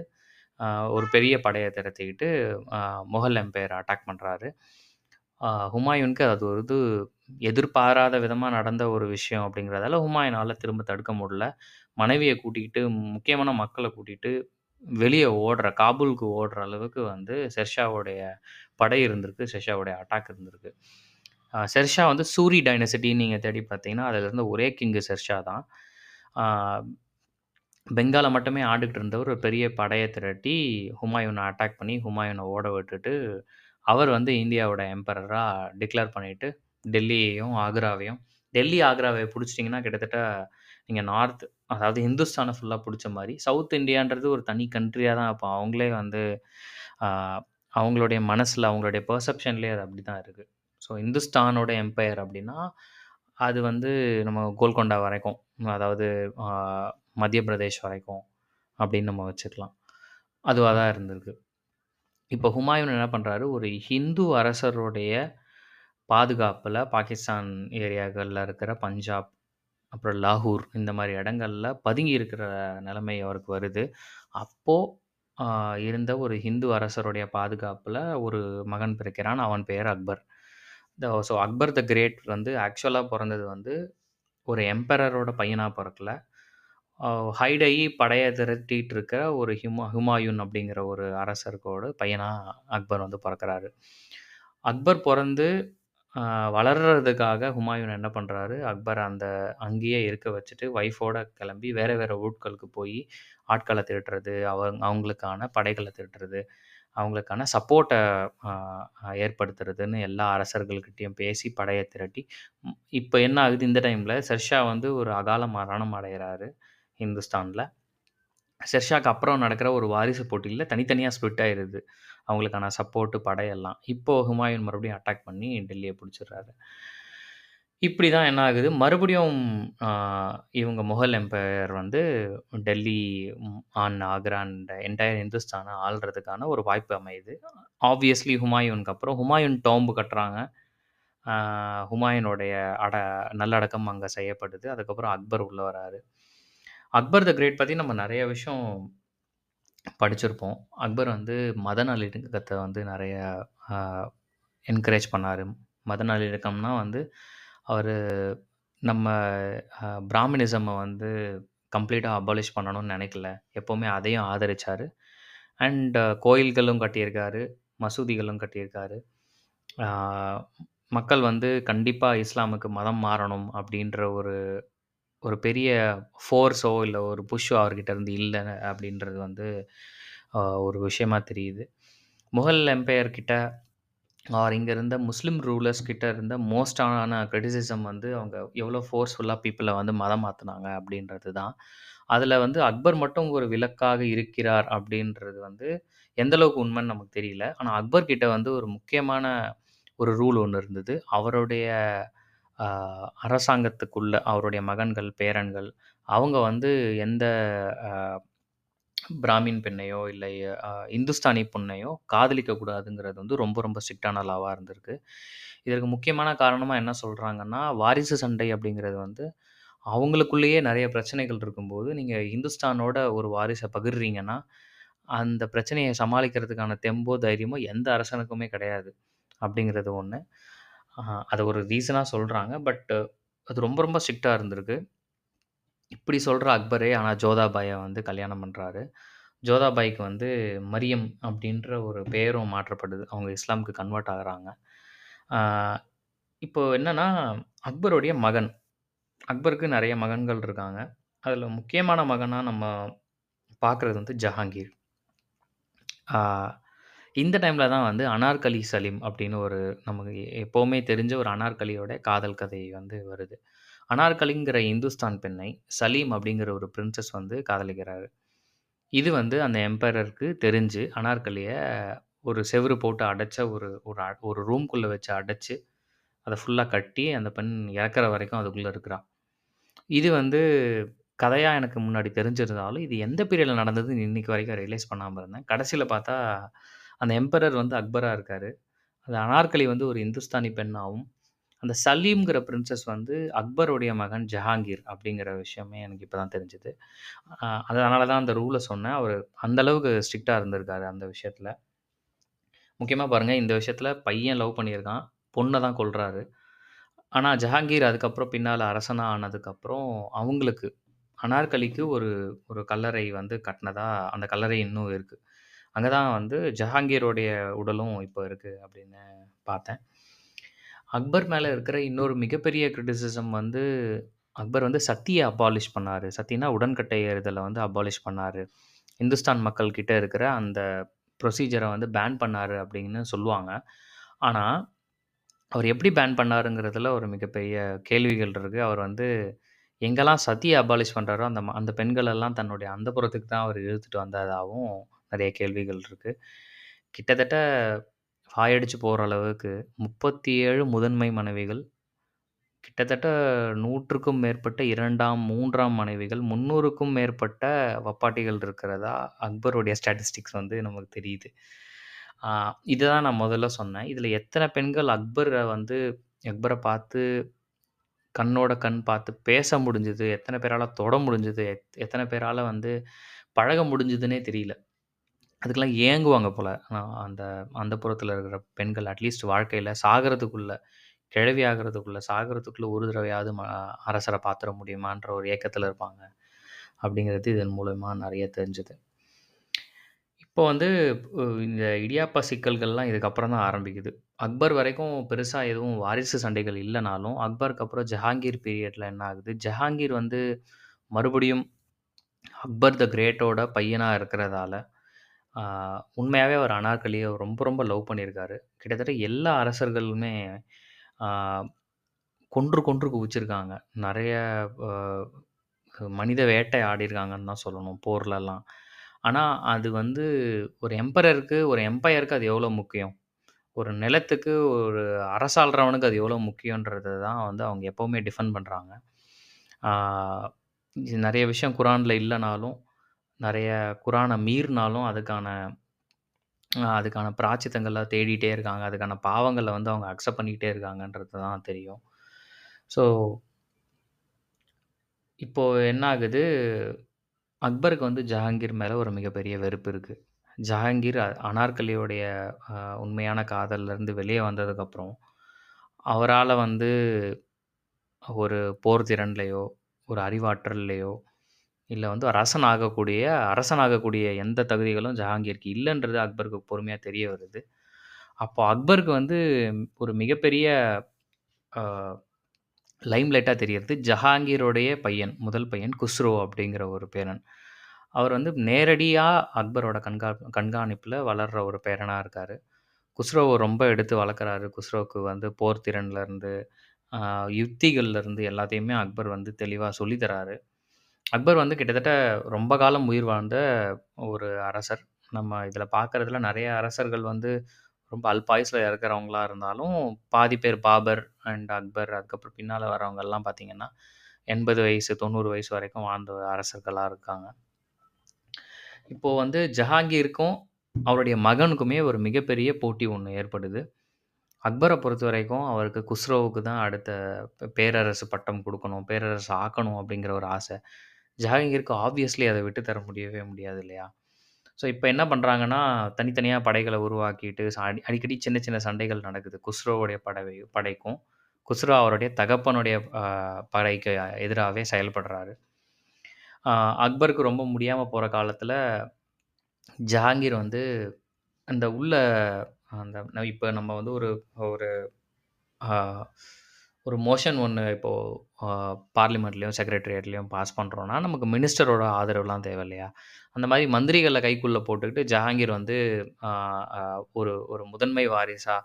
அ ஒரு பெரிய படைய திரட்டிக்கிட்டு அ முகல் எம்பையர அட்டாக் பண்றாரு. ஹுமாயூனுக்கு அது ஒரு இது எதிர்பாராத விதமா நடந்த ஒரு விஷயம் அப்படிங்கிறதால, ஹுமாயூனால திரும்ப தடுக்க முடியல. மனைவிய கூட்டிக்கிட்டு, முக்கியமான மக்கள கூட்டிட்டு வெளிய காபூலுக்கு ஓடுற அளவுக்கு வந்து ஷெர்ஷாவுடைய படை இருந்திருக்கு. ஷெர்ஷாவுடைய அட்டாக் இருந்திருக்கு. ஷெர்ஷா வந்து சூரி டைனசிட்டின்னு நீங்க தேடி பார்த்தீங்கன்னா, அதில இருந்த ஒரே கிங் ஷெர்ஷா தான். ஆ பெங்கால மட்டுமே ஆண்டுகிட்டு இருந்தவர் ஒரு பெரிய படைய திரட்டி ஹுமாயூன அட்டாக் பண்ணி, ஹுமாயூன ஓட விட்டுட்டு, அவர் வந்து இந்தியாவோட எம்பரரா டிக்ளேர் பண்ணிட்டு, டெல்லியையும், ஆக்ராவையும் டெல்லி, ஆக்ராவ புடிச்சிட்டீங்கன்னா கிட்டத்தட்ட நீங்க நார்த் அதாவது ஹிந்துஸ்தான ஃபுல்லா புடிச்ச மாரி. சவுத் இண்டியான்றது ஒரு தனி கண்ட்ரியா தான் அப்ப அவங்களே வந்து ஆ அவங்களுடைய மனசுல, அவங்களுடைய பெர்செப்ஷன்லயே அது அப்படிதான் இருக்கு. ஸோ இந்துஸ்தானோட எம்பையர் அப்படின்னா, அது வந்து நம்ம கோல்கொண்டா வரைக்கும். அதாவது ஆ மத்திய பிரதேஷ் வரைக்கும் அப்படின்னு நம்ம வச்சுக்கலாம். அதுவா தான் இருந்திருக்கு. இப்போ ஹுமாயூன் என்ன பண்றாரு, ஒரு ஹிந்து அரசருடைய பாதுகாப்புல பாகிஸ்தான் ஏரியாக்கள்ல இருக்கிற பஞ்சாப், அப்புறம் லாகூர் இந்த மாரி இடங்கள்ல பதுங்கி இருக்கிற நிலைமை அவருக்கு வருது. அப்போ அ இருந்த ஒரு ஹிந்து அரசருடைய பாதுகாப்புல ஒரு மகன் பிறக்கிறான். அவன் பெயர் Akbar. So Akbar the great வந்து ஆக்சுவலா பொறந்தது வந்து ஒரு எம்பரரோட பையனா பொறக்கல. அ ஹைட் ஆயி படைய திரட்டிட்டு இருக்க ஒரு ஹுமாயூன் அப்படிங்கிற ஒரு அரசருக்கோட பையனா அக்பர் வந்து பொறக்குறாரு. அக்பர் பொறந்து அ வளர்றதுக்காக ஹுமாயூன் என்ன பண்றாரு, அக்பர அங்கேயே இருக்க வச்சுட்டு ஒய்ஃபோட கிளம்பி வேற வேற ஊர்களுக்கு போயி ஆட்கள திரட்டுறது, அவங்களுக்கான படைகள திரட்டுறது, அவங்களுக்கான சப்போர்ட்ட அ ஏற்படுத்துறதுன்னு எல்லா அரசர்கள்கிட்டயும் பேசி படைய திரட்டி இப்ப என்ன ஆகுது இந்த டைம்ல ஷெர்ஷா வந்து ஒரு அகால மரணம் அடையறாரு. இந்துஸ்தான்ல. ஷெர்ஷாக்கு அப்புறம் நடக்கிற ஒரு வாரிசு போட்டியில தனித்தனியா ஸ்ப்ளிட் ஆயிருது. அவங்களுக்கான சப்போர்ட் படையெல்லாம். இப்போ ஹுமாயூன் மறுபடியும் அட்டாக் பண்ணி டெல்லிய பிடிச்சிடுறாரு. இப்படி தான் என்ன ஆகுது, மறுபடியும் ஆ இவங்க முகல் எம்பையர் வந்து டெல்லி, ஆக்ரா அண்ட் என்டையர் இந்துஸ்தான ஆள்றதுக்கான ஒரு வாய்ப்பு அமையுது. ஆப்வியஸ்லி ஹுமாயூனுக்கு அப்புறம் ஹுமாயூன் டோம்ப் கட்டுறாங்க. ஆ ஹுமாயூனுடைய அட நல்லடக்கம் அங்க செய்யப்படுது. அதுக்கப்புறம் அக்பர் உள்ள வராரு. அக்பர் த கிரேட் பத்தி நம்ம நெறைய விஷயம் படிச்சிருப்போம். அக்பர் வந்து மத நல்லிணக்கத்த வந்து நெறைய ஆ என்கரேஜ் பண்ணாரு. மத நல்லிணக்கம்னா வந்து, அவரு நம்ம பிராமினிசம வந்து கம்ப்ளீட்டா அபாலிஷ் பண்ணணும்னு நெனைக்கல. எப்பவுமே அதையும் ஆதரிச்சாரு. அண்ட் கோயில்களும் கட்டியிருக்காரு. மசூதிகளும் கட்டியிருக்காரு. ஆ மக்கள் வந்து கண்டிப்பா இஸ்லாமுக்கு மதம் மாறணும் அப்படின்ற ஒரு ஒரு பெரிய ஃபோர்ஸோ, இல்ல ஒரு புஷ்ஷோ அவர்கிட்ட இருந்து இல்ல அப்படின்றது வந்து ஒரு விஷயமா தெரியுது. முகல் எம்பையர் கிட்ட இங்க இருந்த முஸ்லிம் ரூலர்ஸ் கிட்ட இருந்த மோஸ்ட்டான கிரிட்டிசிசம் வந்து அவங்க எவ்வளோ ஃபோர்ஸ்ஃபுல்லா பீப்பிள வந்து மதம் மாத்துனாங்க அப்படின்றது தான். அதில வந்து அக்பர் மட்டும் ஒரு விலக்காக இருக்கிறார் அப்படின்றது வந்து எந்த அளவுக்கு உண்மைன்னு நமக்கு தெரியல. ஆனா அக்பர் கிட்ட வந்து ஒரு முக்கியமான ஒரு ரூல் ஒண்ணு இருந்தது. அவருடைய அ அரசாங்கத்துக்குள்ள அவருடைய மகன்கள், பேரன்கள் அவங்க வந்து எந்த அ பிராமின் பெண்ணையோ, இல்லை இந்துஸ்தானி பொண்ணையோ காதலிக்கக் கூடாதுங்கிறது வந்து ரொம்ப ரொம்ப ஸ்ட்ரிக்ட்டான லாவா இருந்திருக்கு. இதற்கு முக்கியமான காரணமா என்ன சொல்றாங்கன்னா, வாரிசு சண்டை அப்படிங்கிறது வந்து அவங்களுக்குள்ளேயே நெறைய பிரச்சனைகள் இருக்கும்போது, நீங்க இந்துஸ்தானோட ஒரு வாரிச பகிர்றீங்கன்னா, அந்த பிரச்சனைய சமாளிக்கிறதுக்கான தெம்போ, தைரியமோ எந்த அரசனுக்குமே கிடையாது. அப்படிங்கிறது ஒண்ணு. அ அத ஒரு ரீசனா சொல்றாங்க. பட் அது ரொம்ப ரொம்ப ஸ்ட்ரிக்ட்டா இருந்திருக்கு. இப்படி சொல்ற அக்பரே ஆனா ஜோதாபாய வந்து கல்யாணம் பண்றாரு. ஜோதாபாய்க்கு வந்து மரியம் அப்படின்ற ஒரு பெயரும் மாற்றப்படுது. அவங்க இஸ்லாமுக்கு கன்வெர்ட் ஆகுறாங்க. ஆ இப்போ என்னன்னா, அக்பருடைய மகன். அக்பருக்கு நெறைய மகன்கள் இருக்காங்க. அதில முக்கியமான மகனா நம்ம பார்க்குறது வந்து ஜஹாங்கீர். ஆ இந்த டைம்ல தான் வந்து அனார்கலி சலீம் அப்படின்னு ஒரு நமக்கு எப்பவுமே தெரிஞ்ச ஒரு அனார்கலியோட காதல் கதை வந்து வருது. அனார்கலிங்கிற இந்துஸ்தான் பெண்ணை சலீம் அப்படிங்கிற ஒரு பிரின்சஸ் வந்து காதலிக்கிறாரு. இது வந்து அந்த எம்பரருக்கு தெரிஞ்சு அனார்கலிய ஒரு செவுரு போட்டு அடைச்ச ஒரு ஒரு ஒரு ரூம்குள்ள வச்சு அடைச்சு, அத ஃபுல்லா கட்டி அந்த பெண் இறக்குற வரைக்கும் அதுக்குள்ள இருக்கிறா. இது வந்து கதையா எனக்கு முன்னாடி தெரிஞ்சிருந்தாலும், இது எந்த பீரியட்ல நடந்ததுன்னு இன்னைக்கு வரைக்கும் ரியலைஸ் பண்ணாம இருந்தேன். கடைசில பார்த்தா, அந்த எம்பரர் வந்து அக்பரா இருக்காரு. அந்த அனார்கலி வந்து ஒரு இந்துஸ்தானி பெண்ணாவும், அந்த சலீம்ங்கிற பிரின்சஸ் வந்து அக்பருடைய மகன் ஜஹாங்கீர் அப்படிங்கிற விஷயமே எனக்கு இப்ப தான் தெரிஞ்சது. அதனால தான் அந்த ரூல சொன்னேன். அவரு அந்த அளவுக்கு ஸ்ட்ரிக்ட்டா இருந்திருக்காரு அந்த விஷயத்துல. முக்கியமா பாருங்க, இந்த விஷயத்துல பையன் லவ் பண்ணியிருக்கான். பொண்ண தான் கொல்றாரு. ஆனா ஜஹாங்கீர் அதுக்கப்புறம் பின்னால அரசனா ஆனதுக்கப்புறம், அவங்களுக்கு அனார்கலிக்கு ஒரு ஒரு கல்லறை வந்து கட்டினதா அந்த கல்லறை இன்னும் இருக்கு. அங்க தான் வந்து ஜஹாங்கீருடைய உடலும் இப்போ இருக்கு அப்படின்னு பார்த்தேன். அக்பர் மேல இருக்கிற இன்னொரு மிகப்பெரிய கிரிட்டிசிசம் வந்து, அக்பர் வந்து சத்திய அபாலிஷ் பண்ணாரு. சத்தினா உடன்கட்டை ஏறுதல வந்து அபாலிஷ் பண்ணாரு. இந்துஸ்தான் மக்கள் கிட்ட இருக்கிற அந்த ப்ரொசீஜர வந்து பேன் பண்ணாரு அப்படின்னு சொல்லுவாங்க. ஆனா, அவர் எப்படி பேன் பண்ணாருங்கிறதுல ஒரு மிகப்பெரிய கேள்விகள் இருக்கு. அவர் வந்து எங்கெல்லாம் சதிய அபாலிஷ் பண்றாரோ, அந்த பெண்களெல்லாம் தன்னுடைய அந்தப்புறத்துக்கு தான் அவர் இழுத்துட்டு வந்ததாவும் நெறைய கேள்விகள் இருக்கு. கிட்டத்தட்ட வாயடிச்சு போற அளவுக்கு 37 முதன்மை மனைவிகள், கிட்டத்தட்ட 100க்கும் மேற்பட்ட 2ஆம், 3ஆம் மனைவிகள், 300க்கும் மேற்பட்ட வப்பாட்டிகள் இருக்கிறதா அக்பருடைய ஸ்டாட்டிஸ்டிக்ஸ் வந்து நமக்கு தெரியுது. ஆ இத தான் நான் முதல்ல சொன்னேன். இதில எத்தன பெண்கள் அக்பர பார்த்து கண்ணோட கண் பார்த்து பேச முடிஞ்சது, எத்தன பேரால தொட முடிஞ்சது, எத்தன பேரால வந்து பழக முடிஞ்சதுன்னே தெரியல. அதுக்கெல்லாம் ஏங்குவாங்க போல. அந்த அந்தப்புறத்தில இருக்கிற பெண்கள் அட்லீஸ்ட் வாழ்க்கையில சாகறதுக்குள்ள, கிழவி ஆகறதுக்குள்ள, சாகறதுக்குள்ள ஒரு தடவையாவது அரசர பாத்துற முடியுமான்ற ஒரு ஏக்கத்தில இருப்பாங்க. அப்படிங்கிறது இதன் மூலமா நெறைய தெரிஞ்சது. இப்போ வந்து இந்த இடியாப்ப சிக்கல்கள்லாம் இதுக்கப்புறம் தான் ஆரம்பிக்குது. அக்பர் வரைக்கும் பெருசா எதுவும் வாரிசு சண்டைகள் இல்லனாலும், அக்பருக்கு அப்புறம் ஜஹாங்கீர் பீரியட்ல என்ன ஆகுது, ஜஹாங்கீர் வந்து மறுபடியும் அக்பர் த கிரேட்டோட பையனா இருக்கிறதால, ஆ உண்மையாவே அவர் அனார்கலிய ரொம்ப ரொம்ப லவ் பண்ணியிருக்காரு. கிட்டத்தட்ட எல்லா அரசர்களுமே ஆ கொன்று கொன்று குவிச்சிருக்காங்க. நெறைய அ மனித வேட்டை ஆடியிருக்காங்கன்னு தான் சொல்லணும் போர்லலாம். ஆனா, அது வந்து ஒரு எம்பரருக்கு, ஒரு எம்பையருக்கு அது எவ்வளோ முக்கியம்? ஒரு நிலத்துக்கு ஒரு அரசாள்றவனுக்கு அது எவ்வளோ முக்கியன்றத தான் வந்து அவங்க எப்பவுமே டிஃபெண்ட் பண்றாங்க. ஆ இது நெறைய விஷயம் குரான்ல இல்லனாலும், நெறைய குரான மீறினாலும் அதுக்கான பிராயச்சித்தங்கள தேடிட்டே இருக்காங்க. அதுக்கான பாவங்கள வந்து அவங்க அக்செப்ட் பண்ணிக்கிட்டே இருக்காங்கன்றது தான் தெரியும். ஸோ, இப்போ என்ன ஆகுது, அக்பருக்கு வந்து ஜஹாங்கீர் மேல ஒரு மிகப்பெரிய வெறுப்பு இருக்கு. ஜஹாங்கீர் அனார்கலியோடைய அ உண்மையான காதல்லருந்து வெளிய வந்ததுக்கப்புறம், அவரால வந்து ஒரு போர் திறன்லயோ, ஒரு அறிவாற்றல்லயோ, இல்ல வந்து அரசனாகக்கூடிய எந்த தகுதிகளும் ஜஹாங்கீருக்கு இல்லன்றது அக்பருக்கு பொறுமையா தெரிய வருது. அப்போ அக்பருக்கு வந்து ஒரு மிகப்பெரிய அ லைம்லைட்டா தெரியறது ஜஹாங்கீருடைய பையன், முதல் பையன் குஸ்ரோ அப்படிங்கிற ஒரு பேரன். அவர் வந்து நேரடியா அக்பரோட கண்காணிப்புல வளர்ற ஒரு பேரனா இருக்காரு. குஸ்ரோவ ரொம்ப எடுத்து வளர்க்குறாரு. குஸ்ரோவுக்கு வந்து போர் திறன்லருந்து, அ யுக்திகள்லருந்து எல்லாத்தையுமே அக்பர் வந்து தெளிவா சொல்லி தராரு. அக்பர் வந்து கிட்டத்தட்ட ரொம்ப காலம் உயிர் வாழ்ந்த ஒரு அரசர். நம்ம இதில பார்க்குறதுல நெறைய அரசர்கள் வந்து ரொம்ப அல்பாயுஸ்ல இறக்குறவங்களா இருந்தாலும், பாதி பேர் பாபர் அண்ட் அக்பர் அதுக்கப்புறம் பின்னால வரவங்கலாம் பார்த்தீங்கன்னா, 80 வயசு, 90 வயசு வரைக்கும் வாழ்ந்த அரசர்களா இருக்காங்க. இப்போ வந்து ஜஹாங்கீருக்கும், அவருடைய மகனுக்குமே ஒரு மிகப்பெரிய போட்டி ஒண்ணு ஏற்படுது. அக்பர பொறுத்தவரைக்கும் அவருக்கு குஸ்ரோவுக்கு தான் அடுத்த பேரரசு பட்டம் குடுக்கணும், பேரரசு ஆக்கணும் அப்படிங்கிற ஒரு ஆசை. ஜஹாங்கீருக்கு ஆப்வியஸ்லி அத விட்டு தர முடியவே முடியாது இல்லையா? ஸோ இப்ப என்ன பண்றாங்கன்னா, தனித்தனியா படைகள உருவாக்கிட்டு அடிக்கடி சின்ன சின்ன சண்டைகள் நடக்குது. குஸ்ரோவுடைய படைக்கும், குஸ்ரோ அவருடைய தகப்பனுடைய படைக்கு எதிராவே செயல்படுறாரு. அ அக்பருக்கு ரொம்ப முடியாம போற காலத்தில, ஜஹாங்கீர் வந்து அந்த உள்ள அந்த இப்ப நம்ம வந்து ஒரு ஒரு ஆ ஒரு மோஷன் ஒண்ணு இப்போ அ பார்லிமெண்ட்லயும், செக்ரட்டரியேட்லயும் பாஸ் பண்றோம்னா, நமக்கு மினிஸ்டரோட ஆதரவுலாம் தேவை இல்லையா? அந்த மாரி மந்திரிகள கைக்குள்ள போட்டுக்கிட்டு ஜஹாங்கீர் வந்து ஆ அ ஒரு ஒரு முதன்மை வாரிசா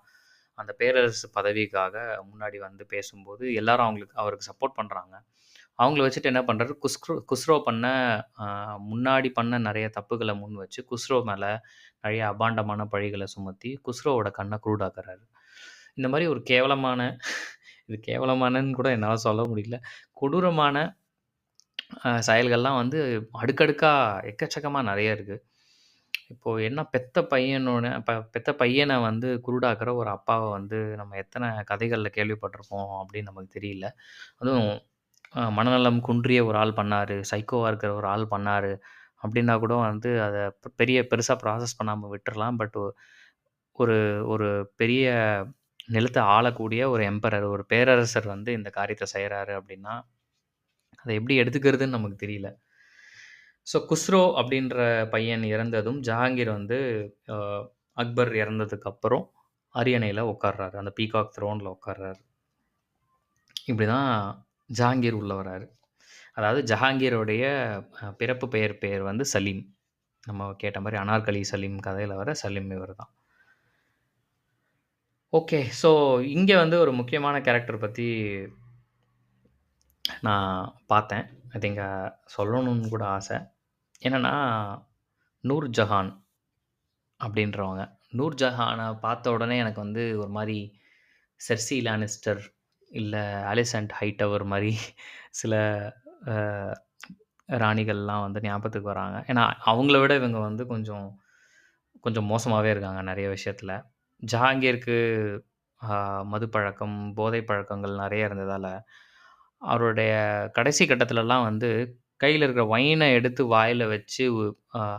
அந்த பேரரசு பதவிக்காக முன்னாடி வந்து பேசும்போது, எல்லாரும் அவருக்கு சப்போர்ட் பண்றாங்க. அவங்கள வச்சுட்டு என்ன பண்றாரு, குஸ்ரோ பண்ண அ முன்னாடி பண்ண நெறைய தப்புகள முன் வச்சு, குஸ்ரோ மேல நெறைய அபாண்டமான பழிகள சுமத்தி, குஸ்ரோவோட கண்ண குருடாக்குறாரு. இந்த மாரி ஒரு கேவலமான இது கேவலமானன்னு கூட என்னால சொல்ல முடியல. கொடூரமான செயல்கள்லாம் வந்து அடுக்கடுக்கா எக்கச்சக்கமா நெறைய இருக்கு. இப்போ என்ன பெத்த பையன வந்து குருடாக்குற ஒரு அப்பாவ வந்து நம்ம எத்தன கதைகள்ல கேள்விப்பட்டிருப்போம் அப்படின்னு நமக்கு தெரியல. அதுவும் மனநலம் குன்றிய ஒரு ஆள் பண்ணாரு, சைக்கோவா இருக்கிற ஒரு ஆள் பண்ணாரு அப்படின்னா கூட வந்து அத பெருசா ப்ராசஸ் பண்ணாம விட்டுறலாம். பட் ஒரு ஒரு பெரிய நிலத்த ஆளக்கூடிய ஒரு எம்பரர், ஒரு பேரரசர் வந்து இந்த காரியத்த செய்றாரு அப்படின்னா, அத எப்படி எடுத்துக்கிறதுன்னு நமக்கு தெரியல. ஸோ குஸ்ரோ அப்படின்ற பையன் இறந்ததும், ஜஹாங்கீர் வந்து அ அக்பர் இறந்ததுக்கு அப்புறம் அரியணையில உட்கார்றாரு. அந்த பீகாக் த்ரோன்ல உட்கார்றாரு. இப்படிதான் ஜஹாங்கீர் உள்ள வராரு. அதாவது ஜஹாங்கீருடைய பிறப்பு பெயர் வந்து சலீம். நம்ம கேட்ட மாரி அனார்கலி சலீம் கதையில வர சலீம் இவரு தான். ஓகே. ஸோ இங்க வந்து ஒரு முக்கியமான கேரக்டர் பத்தி நான் பார்த்தேன். அது இங்க சொல்லணும்னு கூட ஆசை. என்னன்னா, நூர்ஜஹான் அப்படின்றவங்க. நூர்ஜஹான பார்த்த உடனே எனக்கு வந்து ஒரு மாரி செர்சி லானிஸ்டர், இல்ல அலிசண்ட் ஹைட்டவர் மாரி சில அ ராணிகள்லாம் வந்து ஞாபகத்துக்கு வராங்க. ஏன்னா, அவங்கள விட இவங்க வந்து கொஞ்சம் கொஞ்சம் மோசமாவே இருக்காங்க நெறைய விஷயத்துல. ஜஹாங்கீருக்கு மது பழக்கம், போதை பழக்கங்கள் நெறைய இருந்ததால, அவருடைய கடைசி கட்டத்துலலாம் வந்து கையில இருக்கிற ஒயின எடுத்து வாயில வச்சு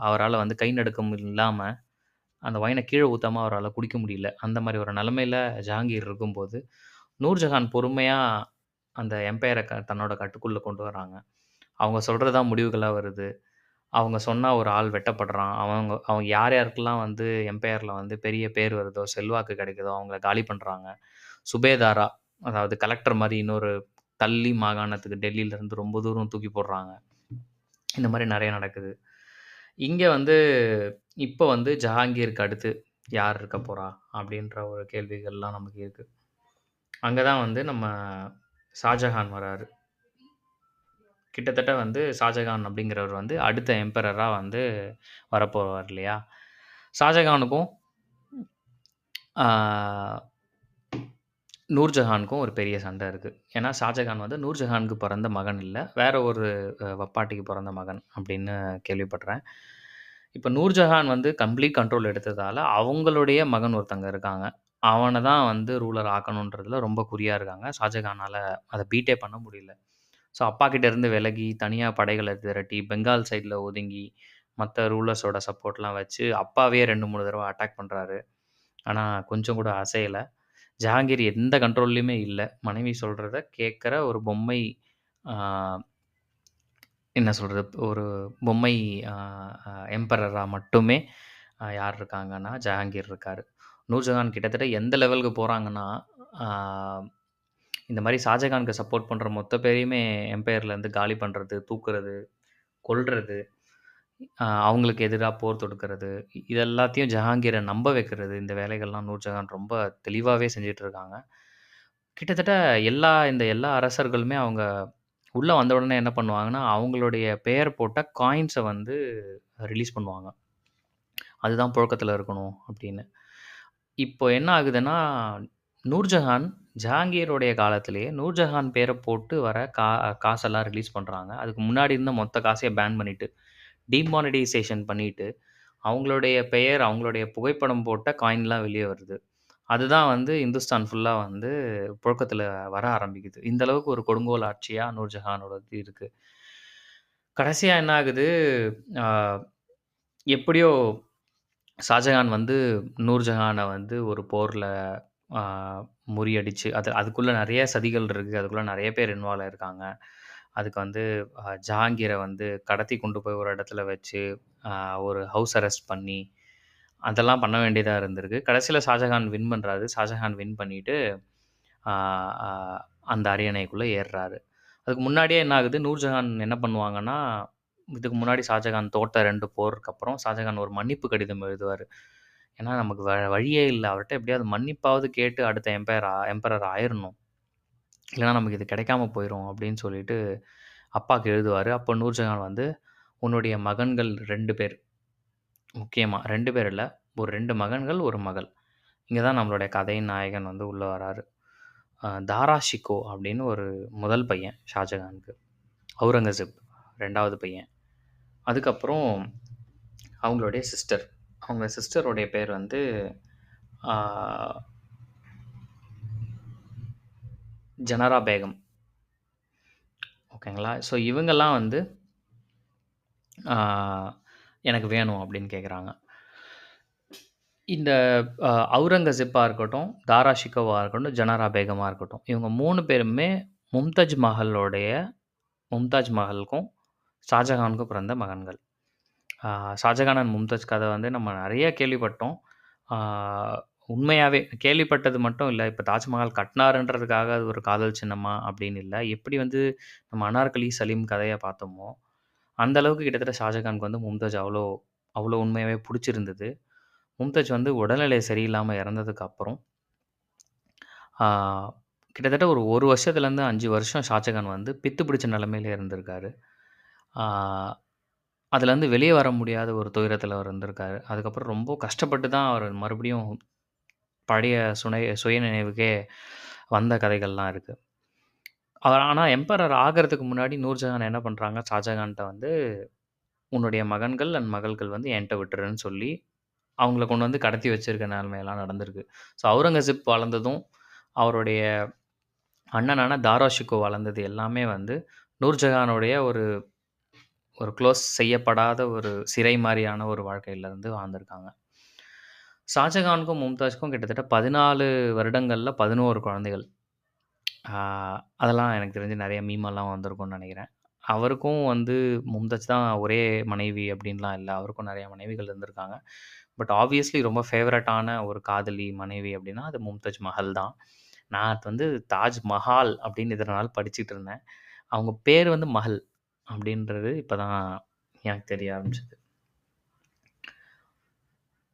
அவரால வந்து கை நடுக்கம் இல்லாம, அந்த ஒயின கீழ ஊத்தாம அவரால குடிக்க முடியல. அந்த மாரி ஒரு நிலைமையில ஜஹாங்கீர் இருக்கும்போது, நூர்ஜஹான் பொறுமையா அந்த எம்பையர தன்னோட கட்டுக்குள்ள கொண்டு வராங்க. அவங்க சொல்றது தான் முடிவுகளா வருது. அவங்க சொன்னா ஒரு ஆள் வெட்டப்படுறான். அவங்க யார் யாருக்கெல்லாம் வந்து எம்பையர்ல வந்து பெரிய பேர் வருதோ, செல்வாக்கு கிடைக்குதோ அவங்கள காலி பண்றாங்க. சுபேதாரா, அதாவது கலெக்டர் மாரி இன்னொரு தள்ளி மாகாணத்துக்கு டெல்லியிலருந்து ரொம்ப தூரம் தூக்கி போடுறாங்க. இந்த மாரி நெறைய நடக்குது. இங்க வந்து இப்ப வந்து ஜஹாங்கீருக்கு அடுத்து யார் இருக்க போறா? அப்படின்ற ஒரு கேள்விகள்லாம் நமக்கு இருக்கு. அங்க தான் வந்து நம்ம ஷாஜஹான் வராரு. கிட்டத்தட்ட வந்து ஷாஜகான் அப்படிங்கிறவர் வந்து அடுத்த எம்பரரா வந்து வரப்போவார் இல்லையா? ஷாஜகானுக்கும் ஆ நூர்ஜஹானுக்கும் ஒரு பெரிய சண்டை இருக்கு. ஏன்னா, ஷாஜகான் வந்து நூர்ஜஹானுக்கு பிறந்த மகன் இல்ல. வேற ஒரு வப்பாட்டிக்கு பிறந்த மகன் அப்படின்னு கேள்விப்பட்றேன். இப்ப நூர்ஜஹான் வந்து கம்ப்ளீட் கண்ட்ரோல் எடுத்ததால, அவங்களுடைய மகன் ஒருத்தங்க இருக்காங்க. அவன தான் வந்து ரூலர் ஆக்கணுன்றதுல ரொம்ப குறியா இருக்காங்க. ஷாஜகானால அத பீட்டே பண்ண முடியல. ஸோ, அப்பா கிட்ட இருந்து விலகி, தனியா படைகள திரட்டி, பெங்கால் சைட்ல ஒதுங்கி, மத்த ரூலர்ஸோட சப்போர்ட்லாம் வச்சு, அப்பாவையே 2, 3 தடவ அட்டாக் பண்றாரு. ஆனா, கொஞ்சம் கூட அசையல. ஜஹாங்கீர் எந்த கண்ட்ரோல்லயுமே இல்ல. மனைவி சொல்றத கேட்கற ஒரு பொம்மை ஆ என்ன சொல்றது? ஒரு பொம்மை அ அ எம்பரரா மட்டுமே யார் இருக்காங்கன்னா, ஜஹாங்கீர் இருக்காரு. நூர்ஜஹான் கிட்டத்தட்ட எந்த லெவலுக்கு போறாங்கன்னா, ஆ இந்த மாரி ஷாஜகானுக்கு சப்போர்ட் பண்ற மொத்த பேரையுமே எம்பையர்லேருந்து காலி பண்றது, தூக்குறது, கொல்றது, அவங்களுக்கு எதிரா போர் தொடுக்கிறது, இது எல்லாத்தையும் ஜஹாங்கீர நம்ப வைக்கிறது, இந்த வேலைகள்லாம் நூர்ஜஹான் ரொம்ப தெளிவாவே செஞ்சுட்டு இருக்காங்க. கிட்டத்தட்ட எல்லா அரசர்களுமே அவங்க உள்ள வந்த உடனே என்ன பண்ணுவாங்கன்னா, அவங்களுடைய பெயர் போட்ட காயின்ஸ வந்து ரிலீஸ் பண்ணுவாங்க. அதுதான் புழக்கத்துல இருக்கணும் அப்படின்னு. இப்போ என்ன ஆகுதுன்னா, நூர்ஜஹான் ஜஹாங்கீருடைய காலத்திலேயே நூர்ஜஹான் பேர போட்டு வர காசெல்லாம் ரிலீஸ் பண்றாங்க. அதுக்கு முன்னாடி இருந்த மொத்த காசையும் பேன் பண்ணிட்டு, டிமானிடைசேஷன் பண்ணிட்டு, அவங்களுடைய பெயர், அவங்களுடைய புகைப்படம் போட்ட காயின்லாம் வெளிய வருது. அதுதான் வந்து இந்துஸ்தான் ஃபுல்லா வந்து புழக்கத்துல வர ஆரம்பிக்குது. இந்த அளவுக்கு ஒரு கொடுங்கோல் ஆட்சியா நூர்ஜஹானோடது இருக்கு. கடைசியா என்ன ஆகுது, ஆ எப்படியோ ஷாஜகான் வந்து நூர்ஜஹான வந்து ஒரு போர்ல ஆ முறியடிச்சு அதுக்குள்ள நெறைய சதிகள் இருக்கு. அதுக்குள்ள நெறைய பேர் இன்வால்வ் ஆயிருக்காங்க. அதுக்கு வந்து ஜஹாங்கீர வந்து கடத்தி கொண்டு போய் ஒரு இடத்துல வச்சு, அ ஒரு ஹவுஸ் அரெஸ்ட் பண்ணி, அதெல்லாம் பண்ண வேண்டியதா இருந்திருக்கு. கடைசில ஷாஜகான் வின் பண்றாரு. ஷாஜகான் வின் பண்ணிட்டு, ஆ அ அந்த அரியணைக்குள்ள ஏர்றாரு. அதுக்கு முன்னாடியே என்ன ஆகுது, நூர்ஜஹான் என்ன பண்ணுவாங்கன்னா, இதுக்கு முன்னாடி ஷாஜகான் தோத்த 2 போருக்கு அப்புறம் ஷாஜகான் ஒரு மன்னிப்பு கடிதம் எழுதுவாரு. ஏன்னா, நமக்கு வழியே இல்ல. அவர்ட்ட எப்படியாவது மன்னிப்பாவது கேட்டு அடுத்த எம்பரர் ஆயிரணும். இல்லன்னா நமக்கு இது கிடைக்காம போயிரும் அப்படின்னு சொல்லிட்டு அப்பாக்கு எழுதுவாரு. அப்போ நூர்ஜஹான் வந்து, "உன்னுடைய மகன்கள் 2 பேர், முக்கியமா 2 பேர் இல்ல, ஒரு 2 மகன்கள், 1 மகள். இங்க தான் நம்மளுடைய கதையின் நாயகன் வந்து உள்ள வராரு. தாரா ஷிகோ அப்படின்னு ஒரு முதல் பையன் ஷாஜகானுக்கு. அவுரங்கசீப் 2வது பையன். அதுக்கப்புறம் அவங்களுடைய சிஸ்டர். அவங்க சிஸ்டருடைய பேர் வந்து ஆ ஜனரா பேகம். ஓகேங்களா? ஸோ இவங்கலாம் வந்து ஆ எனக்கு வேணும் அப்படின்னு கேட்குறாங்க. இந்த அவுரங்கசீப்பா இருக்கட்டும், தாரா ஷிகோவா இருக்கட்டும், ஜனரா பேகமா இருக்கட்டும், இவங்க 3 பேருமே மும்தாஜ் மஹலுக்கும், ஷாஜகானுக்கும் பிறந்த மகன்கள். ஆ ஷாஜகான் அண்ட் மும்தாஜ் கதை வந்து நம்ம நெறைய கேள்விப்பட்டோம். ஆ உண்மையாவே கேள்விப்பட்டது மட்டும் இல்ல. இப்ப தாஜ்மஹால் கட்டினாருன்றதுக்காக அது ஒரு காதல் சின்னமா அப்படின்னு இல்ல. எப்படி வந்து நம்ம அனார்கலி, சலீம் கதைய பார்த்தோமோ, அந்த அளவுக்கு கிட்டத்தட்ட ஷாஜகானுக்கு வந்து மும்தாஜ் அவ்வளோ அவ்வளோ உண்மையாவே புடிச்சிருந்தது. மும்தாஜ் வந்து உடல்நிலை சரியில்லாம இறந்ததுக்கு அப்புறம், ஆ கிட்டத்தட்ட ஒரு 1 வருஷத்துலேருந்து 5 வருஷம் ஷாஜகான் வந்து பித்து பிடிச்ச நிலைமையில இருந்திருக்காரு. ஆ அதுலேருந்து வெளிய வர முடியாத ஒரு துயரத்தில அவர் இருந்திருக்காரு. அதுக்கப்புறம் ரொம்ப கஷ்டப்பட்டு தான் அவர் மறுபடியும் பழைய சுயநினைவுக்கே வந்த கதைகள்லாம் இருக்கு. அவர் ஆனா எம்பரர் ஆகறதுக்கு முன்னாடி நூர்ஜஹான் என்ன பண்றாங்க, ஷாஜகான்ட்ட வந்து "உன்னுடைய மகன்கள் அண்ட் மகள்கள் வந்து என்ட்ட விட்டுருன்னு" சொல்லி, அவங்கள கொண்டு வந்து கடத்தி வச்சிருக்க நிலைமைலாம் நடந்திருக்கு. ஸோ அவுரங்கசீப் வளர்ந்ததும், அவருடைய அண்ணனான தாரா ஷிகோ வளர்ந்தது எல்லாமே வந்து நூர்ஜஹானுடைய ஒரு ஒரு க்ளோஸ் செய்யப்படாத ஒரு சிறை மாரியான ஒரு வாழ்க்கையில இருந்து வாழ்ந்திருக்காங்க. ஷாஜகானுக்கும், மும்தாஜ்க்கும் கிட்டத்தட்ட 14 வருடங்கள்ல 11 குழந்தைகள். ஆ அதெல்லாம் எனக்கு தெரிஞ்சு நெறைய மீமெல்லாம் வந்திருக்கும்னு நெனைக்கிறேன். அவருக்கும் வந்து மும்தாஜ் தான் ஒரே மனைவி அப்டின்லாம் இல்ல. அவருக்கும் நெறைய மனைவிகள் இருந்திருக்காங்க. பட் ஆப்வியஸ்லி ரொம்ப ஃபேவரட்டான ஒரு காதலி, மனைவி அப்டின்னா அது மும்தாஜ் மஹல் தான். நான் அது வந்து தாஜ் மஹால் அப்டின்னு இத்தன நாள் படிச்சுட்டு இருந்தேன். அவங்க பேர் வந்து மஹல் அப்டின்றது இப்ப தான் எனக்கு தெரிய ஆரம்பிச்சது.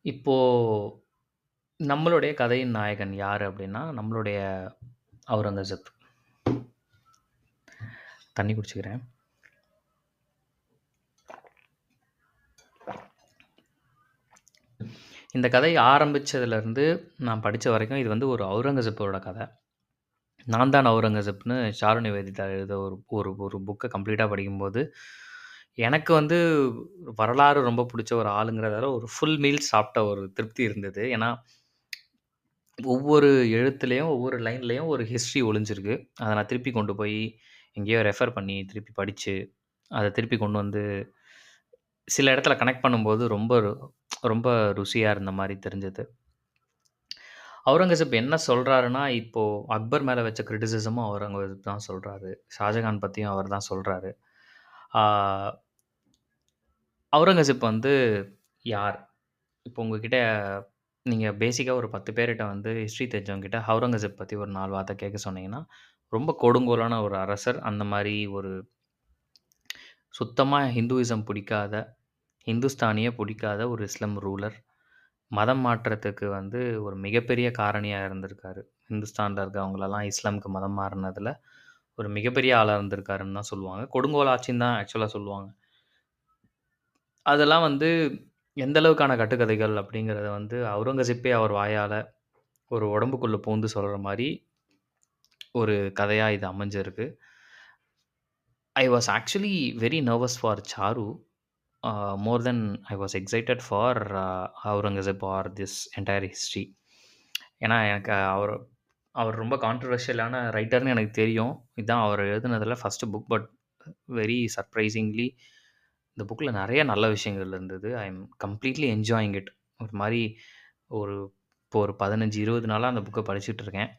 இப்போ நம்மளுடைய கதையின் நாயகன் யாரு அப்டின்னா, நம்மளுடைய அவுரங்கசீப். தண்ணி குடிச்சுக்கிறேன். இந்த கதை ஆரம்பிச்சதுலேருந்து நான் படிச்ச வரைக்கும் இது வந்து ஒரு அவுரங்கசீப்போட கதை. நான் தான் அவுரங்கசீப்னு சாரு நிவேதிதா எழுத ஒரு ஒரு ஒரு புக்க கம்ப்ளீட்டா படிக்கும்போது, எனக்கு வந்து வரலாறு ரொம்ப புடிச்ச ஒரு ஆளுங்கிறதால ஒரு ஃபுல் மீல்ஸ் சாப்பிட்ட ஒரு திருப்தி இருந்தது. ஏன்னா, ஒவ்வொரு எழுத்துலயும், ஒவ்வொரு லைன்லயும் ஒரு ஹிஸ்ட்ரி ஒளிஞ்சிருக்கு. அத நான் திருப்பி கொண்டு போய் எங்கேயோ ரெஃபர் பண்ணி, திருப்பி படிச்சு, அத திருப்பி கொண்டு வந்து சில இடத்துல கனெக்ட் பண்ணும்போது ரொம்ப ருசியா இருந்த மாரி தெரிஞ்சது. அவுரங்கசீப் என்ன சொல்றாருன்னா, இப்போ அக்பர் மேல வச்ச கிரிட்டிசிசமும் அவுரங்கசீப் தான் சொல்றாரு. ஷாஜகான் பத்தியும் அவர் தான் சொல்றாரு. ஆ அவுரங்கசீப் வந்து யார்? இப்போ உங்ககிட்ட நீங்க பேசிக்கா ஒரு 10 பேர்ட்ட வந்து ஹிஸ்ட்ரி தெரிஞ்சவங்ககிட்ட அவுரங்கசீப் பத்தி ஒரு 4 வார்த்தை கேட்க சொன்னீங்கன்னா, ரொம்ப கொடுங்கோலான ஒரு அரசர். அந்த மாரி ஒரு சுத்தமா ஹிந்துயிசம் பிடிக்காத, ஹிந்துஸ்தானியே பிடிக்காத ஒரு இஸ்லாம் ரூலர். மதம் மாற்றத்துக்கு வந்து ஒரு மிகப்பெரிய காரணியா இருந்திருக்காரு. ஹிந்துஸ்தான்ல இருக்கவங்களலாம் இஸ்லாமுக்கு மதம் மாறுனதுல ஒரு மிகப்பெரிய ஆளா இருந்திருக்காருன்னு தான் சொல்லுவாங்க. கொடுங்கோல் ஆட்சின்னு தான் ஆக்சுவலா சொல்லுவாங்க. அதெல்லாம் வந்து எந்த அளவுக்கான கட்டுக்கதைகள் அப்படிங்கிறத வந்து அவுரங்கசீப்பே அவர் வாயால ஒரு உடம்புக்குள்ள பூந்து சொல்ற மாரி ஒரு கதையா இது அமைஞ்சிருக்கு. I was actually very nervous for Charu. More than I was excited for Aurangzeb or this entire history. ஏன்னா எனக்கு அவர் அவர் ரொம்ப கான்ட்ரோவர்ஷியலான ரைட்டர்ன்னு எனக்கு தெரியும். இதான் அவர் எழுதினதில first book. But very surprisingly இந்த புக்ல நெறைய நல்ல விஷயங்கள் இருந்தது. I am completely enjoying it. ஒரு மாரி ஒரு இப்போ ஒரு 15, 20 நாளா அந்த புக்க படிச்சுட்டு இருக்கேன்.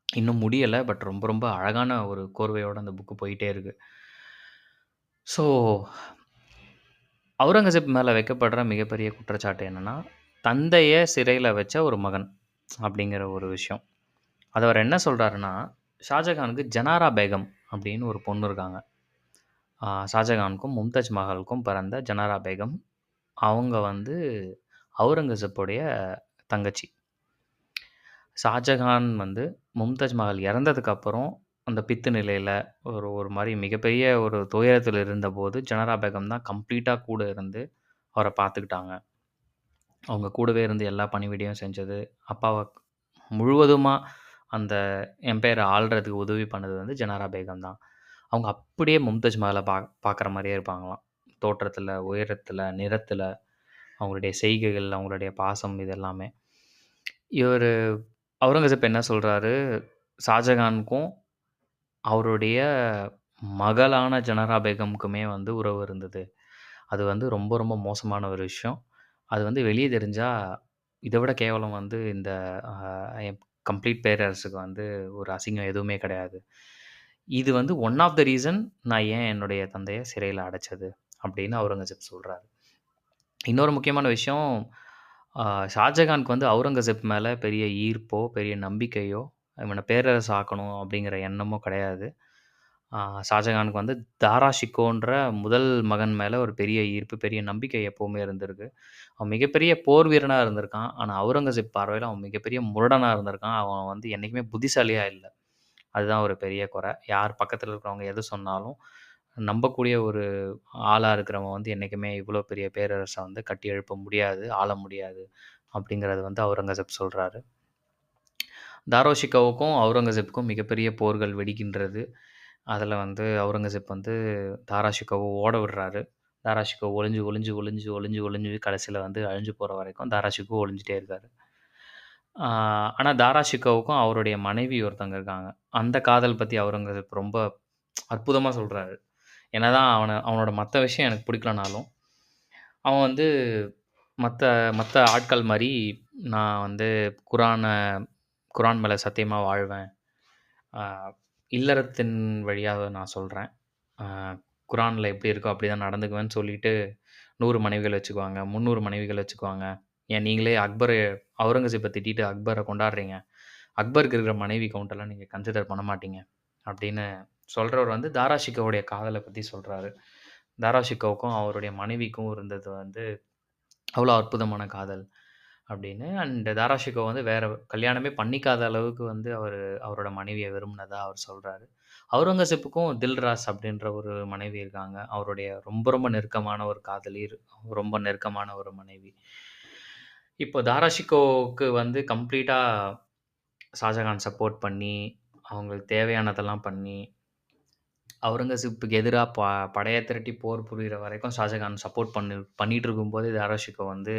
இன்னும் முடியல. பட் ரொம்ப ரொம்ப அழகான ஒரு கோர்வையோட அந்த புக் போயிட்டே இருக்கு. ஸோ அவுரங்கசீப் மேல வைக்கப்படுற மிகப்பெரிய குற்றச்சாட்டு என்னன்னா, தந்தைய சிறையில வச்ச ஒரு மகன் அப்படிங்கிற ஒரு விஷயம். அத அவர் என்ன சொல்றாருன்னா, ஷாஜகானுக்கு ஜனாரா பேகம் அப்படின்னு ஒரு பொண்ணு இருக்காங்க. ஷாஜகானுக்கும், மும்தாஜ் மஹாலுக்கும் பிறந்த ஜனாரா பேகம். அவங்க வந்து அவுரங்கசீப்புடைய தங்கச்சி. ஷாஜகான் வந்து மும்தாஜ் மஹால் இறந்ததுக்கப்புறம், அந்த பித்து நிலையில ஒரு ஒரு மாரி மிகப்பெரிய ஒரு துயரத்தில இருந்தபோது, ஜனரா பேகம் தான் கம்ப்ளீட்டா கூட இருந்து அவர பார்த்துக்கிட்டாங்க. அவங்க கூடவே இருந்து எல்லா பணிவிடையும் செஞ்சது. அப்பாவ முழுவதுமா அந்த எம்பையர ஆள்றதுக்கு உதவி பண்ணது வந்து ஜனரா பேகம் தான். அவங்க அப்படியே மும்தாஜ் மஹால பார்க்குற மாரியே இருப்பாங்களாம். தோற்றத்தில, உயரத்தில, நிறத்தில, அவங்களுடைய செய்கைகள், அவங்களுடைய பாசம் இது எல்லாமே. இவரு அவுரங்கசீப் என்ன சொல்றாரு, ஷாஜகானுக்கும், அவருடைய மகளான ஜனரா பேகமுக்குமே வந்து உறவு இருந்தது. அது வந்து ரொம்ப ரொம்ப மோசமான ஒரு விஷயம். அது வந்து வெளிய தெரிஞ்சா, இத விட கேவலம் வந்து இந்த அ எம் கம்ப்ளீட் பேரரசுக்கு வந்து ஒரு அசிங்கம் எதுவுமே கிடையாது. இது வந்து ஒன் ஆஃப் த ரீசன் நான் ஏன் என்னுடைய தந்தைய சிறையில அடைச்சது, அப்படின்னு அவுரங்கசீப் சொல்றாரு. இன்னொரு முக்கியமான விஷயம், அ ஷாஜகானுக்கு வந்து அவுரங்கசீப் மேல பெரிய ஈர்ப்போ, பெரிய நம்பிக்கையோ, இவன பேரரசு ஆக்கணும் அப்படிங்கிற எண்ணமோ கிடையாது. அ ஷாஜகானுக்கு வந்து தாரா ஷிக்கோன்ற முதல் மகன் மேல ஒரு பெரிய ஈர்ப்பு, பெரிய நம்பிக்கை எப்பவுமே இருந்திருக்கு. அவன் மிகப்பெரிய போர் வீரனா இருந்திருக்கான். ஆனா, அவுரங்கசீப் பார்வையில அவன் மிகப்பெரிய முரடனா இருந்திருக்கான். அவன் வந்து என்னைக்குமே புத்திசாலியா இல்ல. அதுதான் ஒரு பெரிய குறை. யார் பக்கத்துல இருக்கிறவங்க எது சொன்னாலும், நம்பக்கூடிய ஒரு ஆளா இருக்கிறவன் வந்து என்னைக்குமே இவ்வளோ பெரிய பேரரச வந்து கட்டி எழுப்ப முடியாது, ஆள முடியாது. அப்படிங்கிறது வந்து அவுரங்கசீப் சொல்றாரு. தாரோ ஷிகோவுக்கும், அவுரங்கசீப்க்கும் மிகப்பெரிய போர்கள் வெடிக்கின்றது. அதில வந்து அவுரங்கசீப் வந்து தாரா ஷிகோவ ஓட விடுறாரு. தாரா ஷிகோ ஒளிஞ்சு கடைசில வந்து அழிஞ்சு போற வரைக்கும் தாரா ஷிகோ ஒளிஞ்சுட்டே இருக்காரு. ஆ ஆனா தாரா ஷிகோவுக்கும் அவருடைய மனைவி ஒருத்தவங்க இருக்காங்க. அந்த காதல் பத்தி அவுரங்கசீப் ரொம்ப அற்புதமா சொல்றாரு. என்னதான் அவனோட மத்த விஷயம் எனக்கு பிடிக்கலனாலும், அவன் வந்து மத்த மத்த ஆட்கள் மாரி நான் வந்து குரான குரான் மேல சத்தியமா வாழ்வேன். ஆ இல்லறத்தின் வழியா நான் சொல்றேன். ஆ குரான்ல எப்படி இருக்கோ அப்படி தான் நடந்துக்குவேன்னு சொல்லிட்டு 100 மனைவிகள் வச்சுக்குவாங்க, 300 மனைவிகள் வச்சுக்குவாங்க. ஏன் நீங்களே அவுரங்கசீப்ப திட்டிட்டு அக்பர கொண்டாடுறீங்க. அக்பருக்கு இருக்கிற மனைவி கவுண்டெல்லாம் நீங்க கன்சிடர் பண்ண மாட்டீங்க. அப்படின்னு சொல்றவர் வந்து தாரா ஷிகோவுடைய காதல பத்தி சொல்றாரு. தாரா ஷிகோவுக்கும் அவருடைய மனைவிக்கும் இருந்தது வந்து அவ்வளோ அற்புதமான காதல் அப்படின்னு. அண்ட் தாரா ஷிகோ வந்து வேற கல்யாணமே பண்ணிக்காத அளவுக்கு வந்து அவரோட மனைவிய விரும்பினதா அவர் சொல்றாரு. அவுரங்கசீப்புக்கும் தில்ராஸ் அப்படின்ற ஒரு மனைவி இருக்காங்க. அவருடைய ரொம்ப ரொம்ப நெருக்கமான ஒரு காதலி, ரொம்ப நெருக்கமான ஒரு மனைவி. இப்போ தாரா ஷிகோவுக்கு வந்து கம்ப்ளீட்டா ஷாஜகான் சப்போர்ட் பண்ணி, அவங்களுக்கு தேவையானதெல்லாம் பண்ணி, அவுரங்கசீப்க்கு எதிரா படைய திரட்டி போர் புரியிற வரைக்கும் ஷாஜகான் சப்போர்ட் பண்ணிட்டு இருக்கும்போது தாரா ஷிகோ வந்து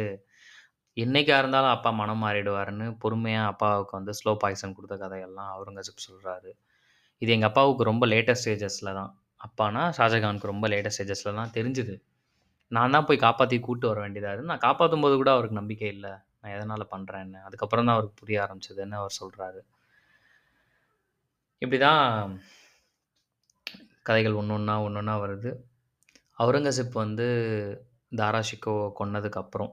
என்னைக்கா இருந்தாலும் அப்பா மனம் மாறிடுவாருன்னு பொறுமையா அப்பாவுக்கு வந்து ஸ்லோ பாய்சன் குடுத்த கதையெல்லாம் அவுரங்கசீப் சொல்றாரு. இது எங்க அப்பாவுக்கு ரொம்ப லேட்டஸ்ட் ஸ்டேஜஸ்ல தான். அப்பான்னா ஷாஜகானுக்கு ரொம்ப லேட்டஸ்ட் ஸ்டேஜஸ்ல தான் தெரிஞ்சது. நான் தான் போய் காப்பாத்தி கூட்டு வர வேண்டியதா இருந்தது. நான் காப்பாத்தும்போது கூட அவருக்கு நம்பிக்கை இல்ல. நான் எதனால பண்றேன்னு. அதுக்கப்புறம் தான் அவருக்கு புரிய ஆரம்பிச்சதுன்னு அவர் சொல்றாரு. இப்படிதான் கதைகள் ஒண்ணொண்ணா வருது. அவுரங்கசீப் வந்து தாரா ஷிகோவ கொன்னதுக்கப்புறம்,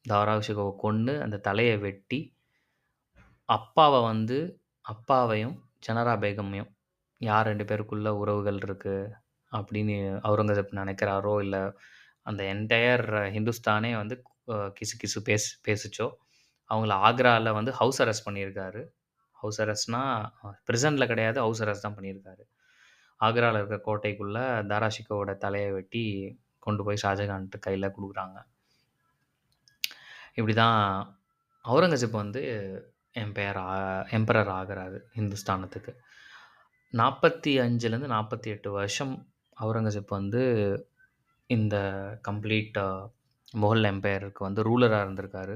தாரா ஷிகோவ கொன்னு அந்த தலைய வெட்டி, அப்பாவ வந்து அப்பாவையும், ஜனரா பேகமையும் யார் 2 பேருக்குள்ள உறவுகள் இருக்கு அப்படின்னு அவுரங்கசீப் நெனைக்கிறாரோ, இல்ல அந்த என்டயர் ஹிந்துஸ்தானே வந்து கிசு கிசு பேசுச்சோ, அவங்கள ஆக்ரால வந்து ஹவுஸ் அரெஸ்ட் பண்ணியிருக்காரு. ஹவுஸ் அரெஸ்ட்னா பிரிசன்ல கிடையாது. ஹவுஸ் அரெஸ்ட் தான் பண்ணியிருக்காரு. ஆக்ரால இருக்க கோட்டைக்குள்ள தாரா ஷிகோவோட தலைய வெட்டி கொண்டு போய் ஷாஜகான்ட்டு கையில குடுக்குறாங்க. இப்படி தான் அவுரங்கசீப் வந்து எம்பையர் எம்பரர் ஆகுறாரு ஹிந்துஸ்தானத்துக்கு. 45லேருந்து 48 வருஷம் அவுரங்கசீப் வந்து இந்த கம்ப்ளீட் முகல் எம்பையருக்கு வந்து ரூலரா இருந்திருக்காரு.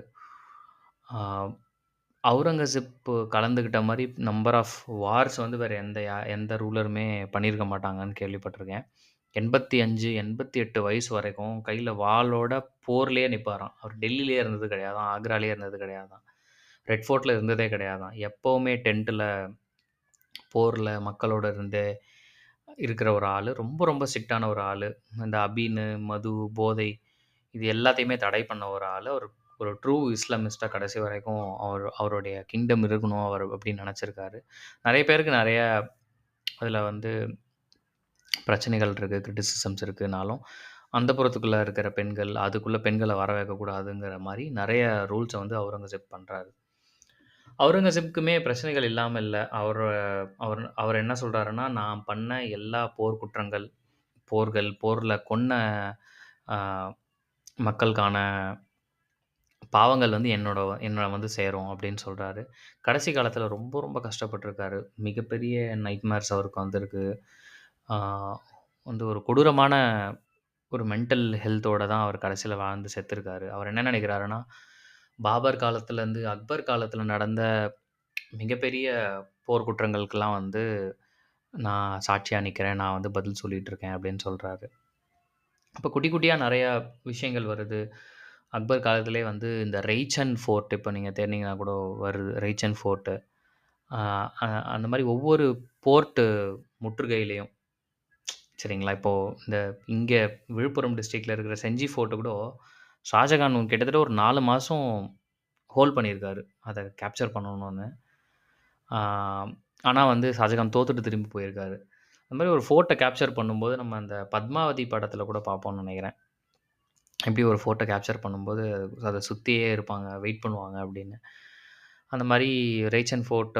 ஆ அவுரங்கசீப் கலந்துக்கிட்ட மாரி நம்பர் ஆஃப் வார்ஸ் வந்து வேற எந்த ரூலருமே பண்ணியிருக்க மாட்டாங்கன்னு கேள்விப்பட்டுருக்கேன். 85, 88 வயசு வரைக்கும் கையில வாளோட போர்லயே நிப்பாராம். அவர் டெல்லிலயே இருந்தது கிடையாதாம். ஆக்ராலயே இருந்தது கிடையாதாம். ரெட் ஃபோர்ட்ல இருந்ததே கிடையாதாம். எப்பவுமே டென்ட்ல போர்ல மக்களோட இருந்து இருக்கிற ஒரு ஆளு. ரொம்ப ரொம்ப ஸ்ட்ரிக்ட்டான ஒரு ஆளு. இந்த அபீனு, மது, போதை இது எல்லாத்தையுமே தடை பண்ண ஒரு ஆளு. ஒரு ஒரு ட்ரூ இஸ்லாமிஸ்ட்டா கடைசி வரைக்கும் அவருடைய கிங்டம் இருக்கணும் அவர் அப்படின்னு நெனச்சிருக்காரு. நெறைய பேருக்கு நெறைய அதில வந்து பிரச்சனைகள் இருக்கு, கிரிட்டிசிசம்ஸ் இருக்குனாலும், அந்தப்புறத்துக்குள்ள இருக்கிற பெண்கள், அதுக்குள்ள பெண்கள வர வைக்கக்கூடாதுங்கிற மாரி நெறைய ரூல்ஸ வந்து அவுரங்கசீப் பண்றாரு. அவுரங்கசீப்க்குமே பிரச்சனைகள் இல்லாம இல்ல. அவர் அவர் என்ன சொல்றாருன்னா, "நான் பண்ண எல்லா போர் குற்றங்கள், போர்ல கொன்ன அ மக்களுக்கான பாவங்கள் வந்து என்ன வந்து சேரும்" அப்படின்னு சொல்றாரு. கடைசி காலத்தில ரொம்ப ரொம்ப கஷ்டப்பட்டுருக்காரு. மிகப்பெரிய நைட்மேர்ஸ் அவருக்கு வந்திருக்கு. ஆ வந்து ஒரு கொடூரமான ஒரு மென்டல் ஹெல்த்தோட தான் அவர் கடைசில வாழ்ந்து செத்துருக்காரு. அவர் என்ன நெனைக்கிறாருன்னா, பாபர் காலத்துலருந்து அக்பர் காலத்தில நடந்த மிகப்பெரிய போர் குற்றங்களுக்கெல்லாம் வந்து நான் சாட்சியா நிக்கிறேன். நான் வந்து பதில் சொல்லிட்டு இருக்கேன் அப்படின்னு சொல்றாரு. அப்ப குட்டி குட்டியா நெறையா விஷயங்கள் வருது. அக்பர் காலத்திலேயே வந்து இந்த ரெய்ச்சன் ஃபோர்ட் இப்ப நீங்க தேடுனீங்கன்னா கூட வருது. ரெய்ச்சன் ஃபோர்ட்டு. அ அ அந்த மாரி ஒவ்வொரு போர்ட்டு முற்றுகையிலயும் சரிங்களா, இப்போ இந்த இங்க விழுப்புரம் டிஸ்ட்ரிக்ட்ல இருக்கிற செஞ்சி ஃபோர்ட்ட கூட ஷாஜகான் கிட்டத்தட்ட ஒரு 4 மாசம் ஹோல்ட் பண்ணியிருக்காரு. அத கேப்சர் பண்ணணும்னு. ஆ ஆனா வந்து ஷாஜகான் தோத்துட்டு திரும்பி போயிருக்காரு. அந்த மாரி ஒரு ஃபோர்ட்ட கேப்சர் பண்ணும்போது நம்ம அந்த பத்மாவதி படத்தில கூட பார்ப்போம்னு நெனைக்கிறேன். எப்படி ஒரு ஃபோட்டோ கேப்சர் பண்ணும்போது, அத சுத்தியே இருப்பாங்க, வெயிட் பண்ணுவாங்க அப்படின்னு. அந்த மாரி ரேச்சன் ஃபோர்ட்ட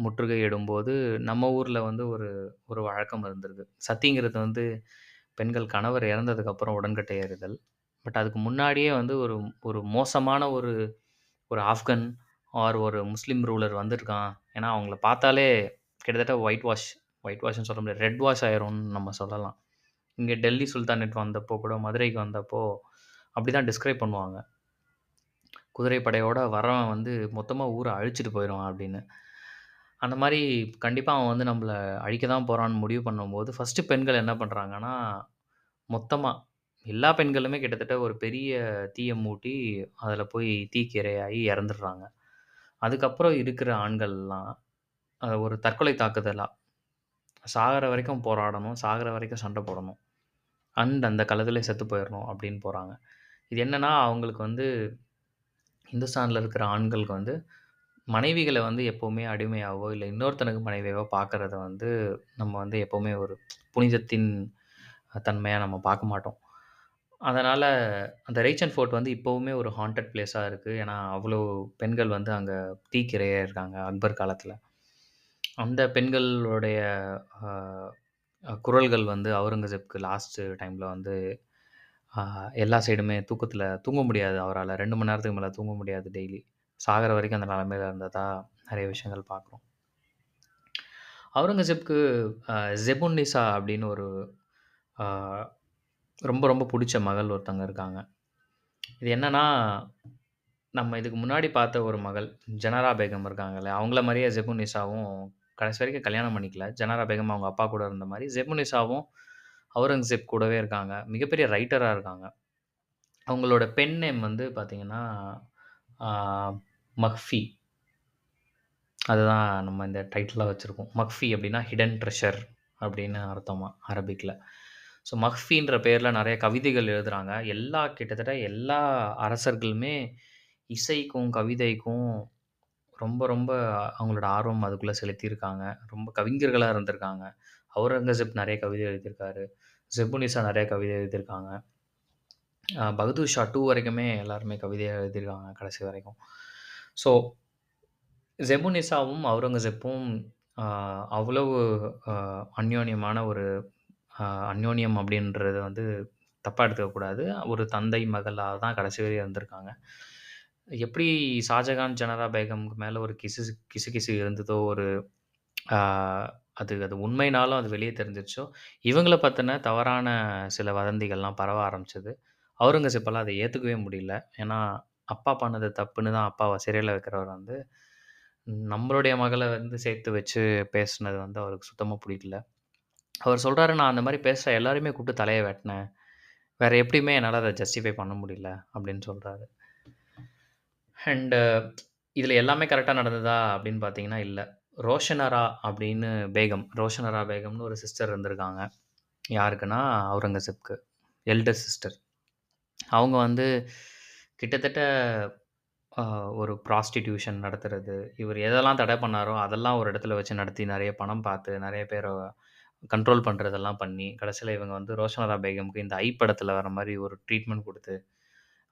முற்றுகையிடும்போது, நம்ம ஊர்ல வந்து ஒரு ஒரு வழக்கம் இருந்திருக்கு. சதிங்கிறது வந்து பெண்கள் கணவர் இறந்ததுக்கப்புறம் உடன்கட்டை ஏறுதல். பட் அதுக்கு முன்னாடியே வந்து ஒரு ஒரு மோசமான ஒரு ஒரு ஆஃப்கன் ஒரு முஸ்லீம் ரூலர் வந்திருக்கான். ஏன்னா, அவங்கள பார்த்தாலே கிட்டத்தட்ட ஒயிட் வாஷ்ன்னு சொல்ல முடியாது. ரெட் வாஷ் ஆயிரும்னு நம்ம சொல்லலாம். இங்க டெல்லி சுல்தானேட் வந்தப்போ கூட மதுரைக்கு வந்தப்போ, அப்படிதான் டிஸ்கிரைப் பண்ணுவாங்க. குதிரைப்படையோட வரவன் வந்து மொத்தமா ஊர அழிச்சுட்டு போயிருவான் அப்படின்னு. அந்த மாரி கண்டிப்பா அவன் வந்து நம்மள அழிக்க தான் போறான்னு முடிவு பண்ணும்போது, ஃபர்ஸ்ட்டு பெண்கள் என்ன பண்றாங்கன்னா, மொத்தமா எல்லா பெண்களுமே கிட்டத்தட்ட ஒரு பெரிய தீய மூட்டி, அதில போய் தீக்கு இரையாகி இறந்துடுறாங்க. அதுக்கப்புறம் இருக்கிற ஆண்கள்லாம் ஒரு தற்கொலை தாக்குதலா, சாகுற வரைக்கும் போராடணும், சாகுற வரைக்கும் சண்ட போடணும். அந்த களத்திலே செத்து போயிறணும் அப்படின்னு போறாங்க. இது என்னன்னா, அவங்களுக்கு வந்து இந்துஸ்தான்ல இருக்கிற ஆண்களுக்கு வந்து மனைவிகள வந்து எப்பவுமே அடிமையாவோ, இல்ல இன்னொருத்தனுக்கு மனைவியாவோ பார்க்கறத வந்து நம்ம வந்து எப்பவுமே ஒரு புனிதத்தின் தன்மையா நம்ம பார்க்க மாட்டோம். அதனால அந்த ரேச்சன் ஃபோர்ட் வந்து இப்பவுமே ஒரு ஹாண்டட் பிளேஸா இருக்கு. ஏன்னா, அவ்வளோ பெண்கள் வந்து அங்க தீக்கிரையாயிருக்காங்க அக்பர் காலத்தில. அந்த பெண்களுடைய அ குரல்கள் வந்து அவுரங்கசீப்க்கு லாஸ்ட் டைம்ல வந்து எல்லா சைடுமே தூங்க முடியாது அவரால. 2 மணி நேரத்துக்கு மேல தூங்க முடியாது டெய்லி. சாகுற வரைக்கும் அந்த நிலைமையில இருந்ததா நெறைய விஷயங்கள் பார்க்குறோம். அவுரங்கசீப்க்கு ஜெபுன்னிசா அப்படின்னு ஒரு அ ரொம்ப ரொம்ப புடிச்ச மகள் ஒருத்தங்க இருக்காங்க. இது என்னன்னா, நம்ம இதுக்கு முன்னாடி பார்த்த ஒரு மகள், ஜனரா பேகம் இருக்காங்கல்ல, அவங்கள மாரியே ஜெபுன்னிசாவும் கடைசி வரைக்கும் கல்யாணம் பண்ணிக்கல. ஜனரா பேகம் அவங்க அப்பா கூட இருந்த மாரி, ஜெபுன்னிசாவும் அவுரங்கசீப் கூடவே இருக்காங்க. மிகப்பெரிய ரைட்டரா இருக்காங்க. அவங்களோட பென் நேம் வந்து பார்த்தீங்கன்னா, ஆ மக்ஃபி. அதுதான் நம்ம இந்த டைட்டிலா வச்சிருக்கோம். மக்ஃபி அப்டின்னா ஹிடன் ட்ரெஷர் அப்படின்னு அர்த்தமா அரபிக்ல. ஸோ மக்ஃபின்ற பேர்ல நெறைய கவிதைகள் எழுதுறாங்க. கிட்டத்தட்ட எல்லா அரசர்களுமே இசைக்கும், கவிதைக்கும் ரொம்ப ரொம்ப அவங்களோட ஆர்வம் அதுக்குள்ள செலுத்தியிருக்காங்க. ரொம்ப கவிஞர்களா இருந்திருக்காங்க. அவுரங்கசீப் நெறைய கவிதை எழுதியிருக்காரு. ஜெபுனிசா நெறைய கவிதை எழுதியிருக்காங்க. பகதூர் ஷா 2 வரைக்குமே எல்லாருமே கவிதை எழுதியிருக்காங்க கடைசி வரைக்கும். ஸோ ஜெபுனிசாவும், அவுரங்கசீப்பும் அ அவ்வளவு அ அந்யோன்யமான ஒரு அந்யோன்யம் அப்படின்றது வந்து தப்பா எடுத்துக்கக்கூடாது. ஒரு தந்தை, மகளா தான் கடைசி வரையும் இருந்திருக்காங்க. எப்படி ஷாஜகான், ஜனரா பேகம்க்கு மேல ஒரு கிசுகிசு இருந்ததோ, ஒரு ஆ அது அது உண்மைனாலும் அது வெளிய தெரிஞ்சிருச்சோ, இவங்கள பத்தின தவறான சில வதந்திகள்லாம் பரவ ஆரம்பிச்சது. அவுரங்கசீப்பால அத ஏத்துக்கவே முடியல. ஏன்னா, அப்பா பண்ணது தப்புன்னு தான் அப்பாவ சிறையில வைக்கிறவர் வந்து, நம்மளுடைய மகள வந்து சேர்த்து வச்சு பேசுனது வந்து அவருக்கு சுத்தமா புடிக்கல. அவர் சொல்றாரு, "நான் அந்த மாரி பேசுற எல்லாரையுமே கூப்பிட்டு தலைய வெட்டினேன். வேற எப்படியுமே என்னால அத ஜஸ்டிஃபை பண்ண முடியல." அப்படின்னு சொல்றாரு. அண்ட் இதில எல்லாமே கரெக்ட்டா நடந்ததா அப்படின்னு பார்த்தீங்கன்னா, இல்ல. ரோஷனரா அப்படின்னு ரோஷனரா பேகம்னு ஒரு சிஸ்டர் இருந்திருக்காங்க. யாருக்குன்னா, அவுரங்கசீப்க்கு. Elder sister. அவங்க வந்து கிட்டத்தட்ட அ ஒரு ப்ராஸ்டிடியூஷன் நடத்துறது, இவர் எதெல்லாம் தடை பண்ணாரோ, அதெல்லாம் ஒரு இடத்துல வச்சு நடத்தி நெறைய பணம் பார்த்து, நெறைய பேர கண்ட்ரோல் பண்றதெல்லாம் பண்ணி, கடைசியில இவங்க வந்து ரோஷனரா பேகம்க்கு இந்த ஐ படத்துல வர மாரி ஒரு ட்ரீட்மெண்ட் குடுத்து,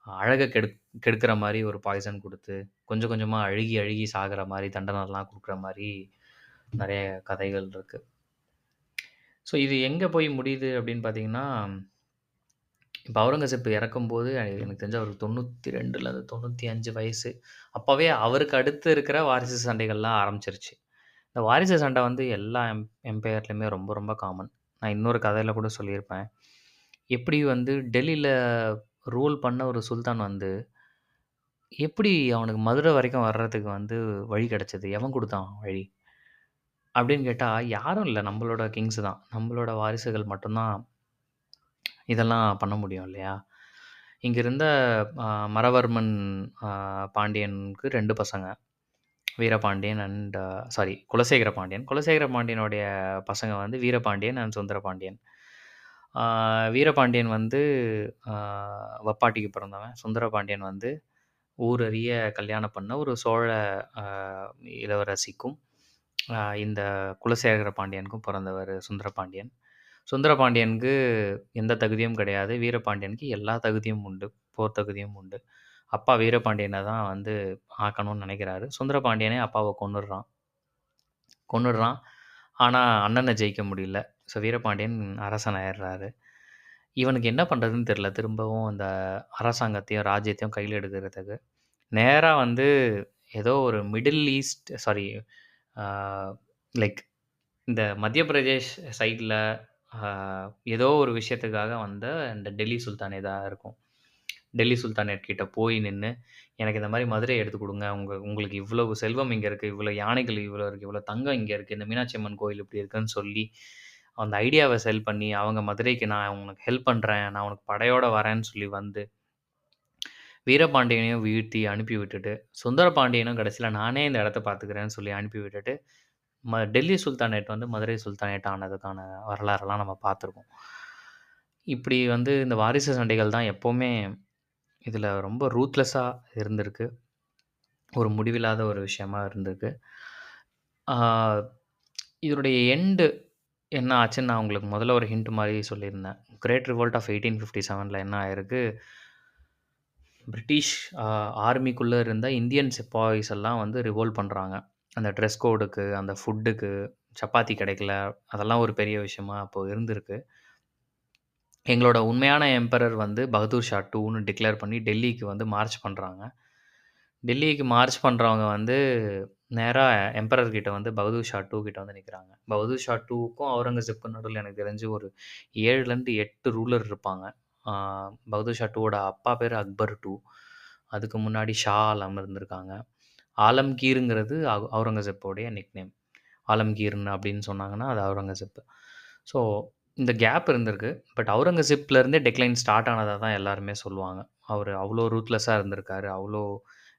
அழக கெடுக்கிற மாரி ஒரு பாய்சன் குடுத்து, கொஞ்சம் கொஞ்சமா அழுகி அழுகி சாகுற மாரி தண்டனைலாம் குடுக்குற மாரி நெறைய கதைகள் இருக்கு. ஸோ இது எங்க போய் முடியுது அப்படின்னு பார்த்தீங்கன்னா, இப்ப அவுரங்கசீப் இறக்கும்போது எனக்கு தெரிஞ்சு அவருக்கு 92 அல்லது 95 வயசு. அப்பவே அவருக்கு அடுத்து இருக்கிற வாரிசு சண்டைகள்லாம் ஆரம்பிச்சுருச்சு. இந்த வாரிசு சண்டை வந்து எல்லா எம்பையர்லயுமே ரொம்ப ரொம்ப காமன். நான் இன்னொரு கதையில கூட சொல்லியிருப்பேன். எப்படி வந்து டெல்லியில ரூல் பண்ண ஒரு சுல்தான் வந்து, எப்படி அவனுக்கு மதுரை வரைக்கும் வர்றதுக்கு வந்து வழி கிடைச்சது? எவன் குடுத்தான் வழி? அப்படின்னு கேட்டா, யாரும் இல்ல. நம்மளோட கிங்ஸ் தான். நம்மளோட வாரிசுகள் மட்டும் தான் இதெல்லாம் பண்ண முடியும் இல்லையா? இங்க இருந்த அ மறவர்மன் அ பாண்டியனுக்கு 2 பசங்க. Veerapandian and sorry Kulasekara Pandian. குலசேகர பாண்டியனுடைய பசங்க வந்து வீரபாண்டியன் அண்ட் சுந்தரபாண்டியன். ஆ வீரபாண்டியன் வந்து ஆ வப்பாட்டிக்கு பிறந்தவன். சுந்தரபாண்டியன் வந்து ஊரறிய கல்யாணம் பண்ண ஒரு சோழ அ இளவரசிக்கும், இந்த குலசேகர பாண்டியனுக்கும் பிறந்தவரு சுந்தரபாண்டியன். சுந்தரபாண்டியனுக்கு எந்த தகுதியும் கிடையாது. வீரபாண்டியனுக்கு எல்லா தகுதியும் உண்டு. போர் தகுதியும் உண்டு. அப்பா வீரபாண்டியன தான் வந்து ஆக்கணும்னு நெனைக்கிறாரு. சுந்தரபாண்டியனே அப்பாவ கொன்னுடுறான். கொன்னுடுறான். ஆனா, அண்ணன ஜெயிக்க முடியல. ஸோ வீரபாண்டியன் அரசன் ஆயிடுறாரு. இவனுக்கு என்ன பண்றதுன்னு தெரியல. திரும்பவும் அந்த அரசாங்கத்தையும், ராஜ்யத்தையும் கையில எடுக்கிறதுக்கு. நேரா வந்து ஏதோ ஒரு மிடில் ஈஸ்ட் சாரி ஆ லைக் இந்த மத்திய பிரதேஷ் சைட்ல ஆ ஏதோ ஒரு விஷயத்துக்காக வந்த இந்த டெல்லி சுல்தானேட் தான் இருக்கும். டெல்லி சுல்தானேட் கிட்ட போய் நின்னு, எனக்கு இந்த மாரி மதுரைய எடுத்து குடுங்க. உங்களுக்கு இவ்வளவு செல்வம் இங்க இருக்கு. இவ்வளோ யானைகள் இவ்வளோ இருக்கு. இவ்வளோ தங்கம் இங்க இருக்கு. இந்த மீனாட்சி அம்மன் கோயில் இப்படி இருக்குன்னு சொல்லி, அந்த ஐடியாவ செல் பண்ணி, அவங்க மதுரைக்கு நான் உனக்கு ஹெல்ப் பண்றேன். நான் உனக்கு படையோட வரேன்னு சொல்லி வந்து, வீரபாண்டியனையும் வீழ்த்தி அனுப்பி விட்டுட்டு, சுந்தரபாண்டியனும் கடைசியில நானே இந்த இடத்த பார்த்துக்கிறேன்னு சொல்லி அனுப்பி விட்டுட்டு, டெல்லி சுல்தானேட் வந்து மதுரை சுல்தானேட் ஆனதுக்கான வரலாறெல்லாம் நம்ம பார்த்துருக்கோம். இப்படி வந்து இந்த வாரிசு சண்டைகள் தான் எப்பவுமே இதில ரொம்ப ரூத்லெஸ்ஸா இருந்திருக்கு. ஒரு முடிவில்லாத ஒரு விஷயமா இருந்திருக்கு. ஆ இதனுடைய எண்டு என்ன ஆச்சுன்னு நான் உங்களுக்கு முதல்ல ஒரு ஹிண்ட் மாரி சொல்லியிருந்தேன். கிரேட் ரிவோல்ட் ஆஃப் 1857ல என்ன ஆயிருக்கு, பிரிட்டிஷ் ஆ ஆர்மிக்குள்ள இருந்த இந்தியன் சிப்பாய்ஸ் எல்லாம் வந்து ரிவோல்ட் பண்றாங்க. அந்த ட்ரெஸ் கோடுக்கு, அந்த ஃபுட்டுக்கு, சப்பாத்தி கிடைக்கல. அதெல்லாம் ஒரு பெரிய விஷயமா அப்போ இருந்திருக்கு. எங்களோட உண்மையான எம்பரர் வந்து பகதூர் ஷா 2ன்னு டிக்ளேர் பண்ணி டெல்லிக்கு வந்து மார்ச் பண்றாங்க. டெல்லிக்கு மார்ச் பண்றவங்க வந்து நேரா எம்பரர் கிட்ட வந்து பகதூர் ஷா 2 கிட்ட வந்து நிக்கிறாங்க. பகதூர் ஷா 2க்கும் அவுரங்கசீப்க்கும் நடுவுல எனக்கு தெரிஞ்சு ஒரு 7லருந்து 8 ரூலர் இருப்பாங்க. ஆ பகதூர் ஷா 2வோட அப்பா பேரு அக்பர் 2. அதுக்கு முன்னாடி ஷா ஆலம் இருந்திருக்காங்க. ஆலம்கீர்ங்கிறது அவுரங்கசீப்போடைய நிக்நேம். ஆலம்கீர்ன்னு அப்படின்னு சொன்னாங்கன்னா, அது அவுரங்கசீப். ஸோ இந்த கேப் இருந்திருக்கு. பட் அவுரங்கசீப்ல இருந்தே டிக்ளைன் ஸ்டார்ட் ஆனதா தான் எல்லாருமே சொல்லுவாங்க. அவரு அவ்ளோ ரூத்லெஸ்ஸா இருந்திருக்காரு. அவ்ளோ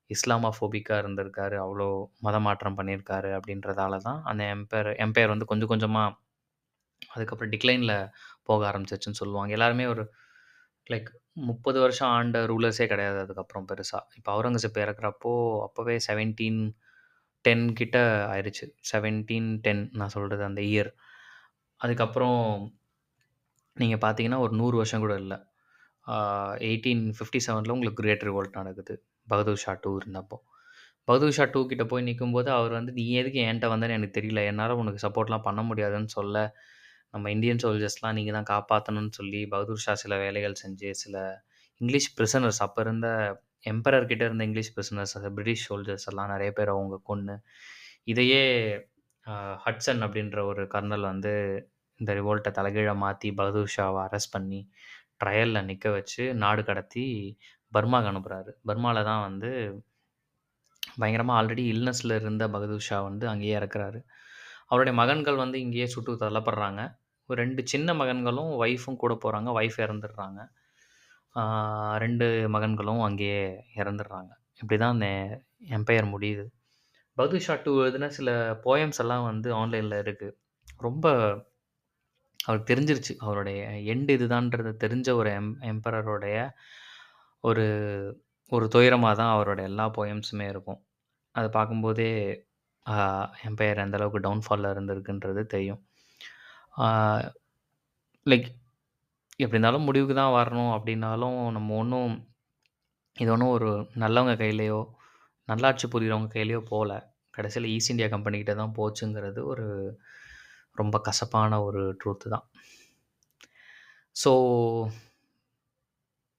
இஸ்லாமோஃபோபிக்கா இருந்திருக்காரு. அவ்ளோ மதமாற்றம் பண்ணியிருக்காரு அப்படின்றதால தான் அந்த எம்பயர் வந்து கொஞ்சம் கொஞ்சமா அதுக்கப்புறம் டிக்ளைன்ல போக ஆரம்பிச்சுருச்சுன்னு சொல்லுவாங்க. எல்லாருமே ஒரு லைக் 30 வருஷம் ஆண்ட ரூலர்ஸே கிடையாது அதுக்கப்புறம் பெருசா. இப்ப அவுரங்கசீப் இறக்குறப்போ அப்பவே 1710 கிட்ட ஆயிருச்சு. 1710 நான் சொல்றது அந்த இயர். அதுக்கப்புறம் நீங்க பார்த்தீங்கன்னா, ஒரு 100 வருஷம் கூட இல்ல. 1857ல உங்களுக்கு கிரேட் ரிவோல்ட் நடக்குது. பகதூர் ஷா 2 இருந்தப்போ. பகதூர் ஷா 2 கிட்ட போய் நிக்கும்போது, அவர் வந்து "நீ எதுக்கு என்ட்ட வந்தன்னு எனக்கு தெரியல. என்னால உனக்கு சப்போர்ட்லாம் பண்ண முடியாதுன்னு சொல்ல, நம்ம இந்தியன் சோல்ஜர்ஸ்லாம் நீங்க தான் காப்பாத்தணும்னு" சொல்லி பகதூர் ஷா சில வேலைகள் செஞ்சு, சில இங்கிலீஷ் பிரிசனர்ஸ் அப்ப இருந்த எம்பரர் கிட்ட இருந்த இங்கிலீஷ் பிரிசனர்ஸ், பிரிட்டிஷ் சோல்ஜர்ஸ் எல்லாம் நெறைய பேர அவங்க கொன்னு, இதையே ஹட்சன் அப்படின்ற ஒரு கர்னல் வந்து இந்த ரிவோல்ட்ட தலைகீழா மாத்தி பகதூர் ஷாவ அரெஸ்ட் பண்ணி, ட்ரையல்ல நிக்க வச்சு, நாடு கடத்தி பர்மாக்கு அனுப்புறாரு. பர்மால தான் வந்து பயங்கரமா ஆல்ரெடி இல்னஸ்ல இருந்த பகதூர் ஷா வந்து அங்கேயே இறக்குறாரு. அவருடைய மகன்கள் வந்து இங்கேயே சுட்டு தள்ளப்படுறாங்க. ஒரு 2 சின்ன மகன்களும், ஒய்ஃபும் கூட போறாங்க. ஒய்ஃப் இறந்துடுறாங்க. 2 மகன்களும் அங்கேயே இறந்துடுறாங்க. இப்படி தான் அந்த எம்பயர் முடியுது. பகதூர் ஷா 2 எழுதின சில போயம்ஸ் எல்லாம் வந்து ஆன்லைன்ல இருக்கு. ரொம்ப அவருக்கு தெரிஞ்சிருச்சு. அவருடைய எண்ட் இதுதான்ன்றது தெரிஞ்ச ஒரு எம்பரருடைய ஒரு ஒரு துயரமா தான் அவரோட எல்லா போயம்ஸுமே இருக்கும். அத பார்க்கும்போதே ஆ எம்பயர் எந்த அளவுக்கு டவுன்ஃபால்ல இருந்திருக்குன்றது தெரியும். ஆ லைக் எப்படி இருந்தாலும் முடிவுக்கு தான் வரணும் அப்படின்னாலும், நம்ம ஒண்ணும் இது ஒண்ணும் ஒரு நல்லவங்க கையிலயோ, நல்லாட்சி புரியிறவங்க கையிலயோ போல. கடைசியில ஈஸ்ட் இந்தியா கம்பெனி கிட்ட தான் போச்சுங்கிறது ஒரு ரொம்ப கசப்பான ஒரு ட்ரூத் தான். ஸோ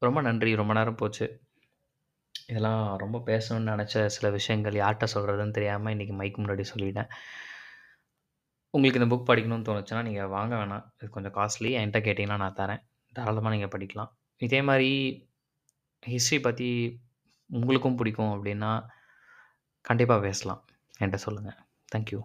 ரொம்ப நன்றி. ரொம்ப நேரம் போச்சு. இதெல்லாம் ரொம்ப பேசணும்னு நெனச்ச சில விஷயங்கள் யார்ட்ட சொல்றதுன்னு தெரியாம இன்னைக்கு மைக் முன்னாடி சொல்லிட்டேன். உங்களுக்கு இந்த புக் படிக்கணும்னு தோணுச்சுன்னா, நீங்க வாங்க வேணாம். இது கொஞ்சம் காஸ்ட்லி. என்ட்ட கேட்டீங்கன்னா நான் தரேன். தாராளமா நீங்க படிக்கலாம். இதே மாரி ஹிஸ்ட்ரி பத்தி உங்களுக்கும் பிடிக்கும் அப்டின்னா, கண்டிப்பா பேசலாம். என்ட்ட சொல்லுங்க. Thank you.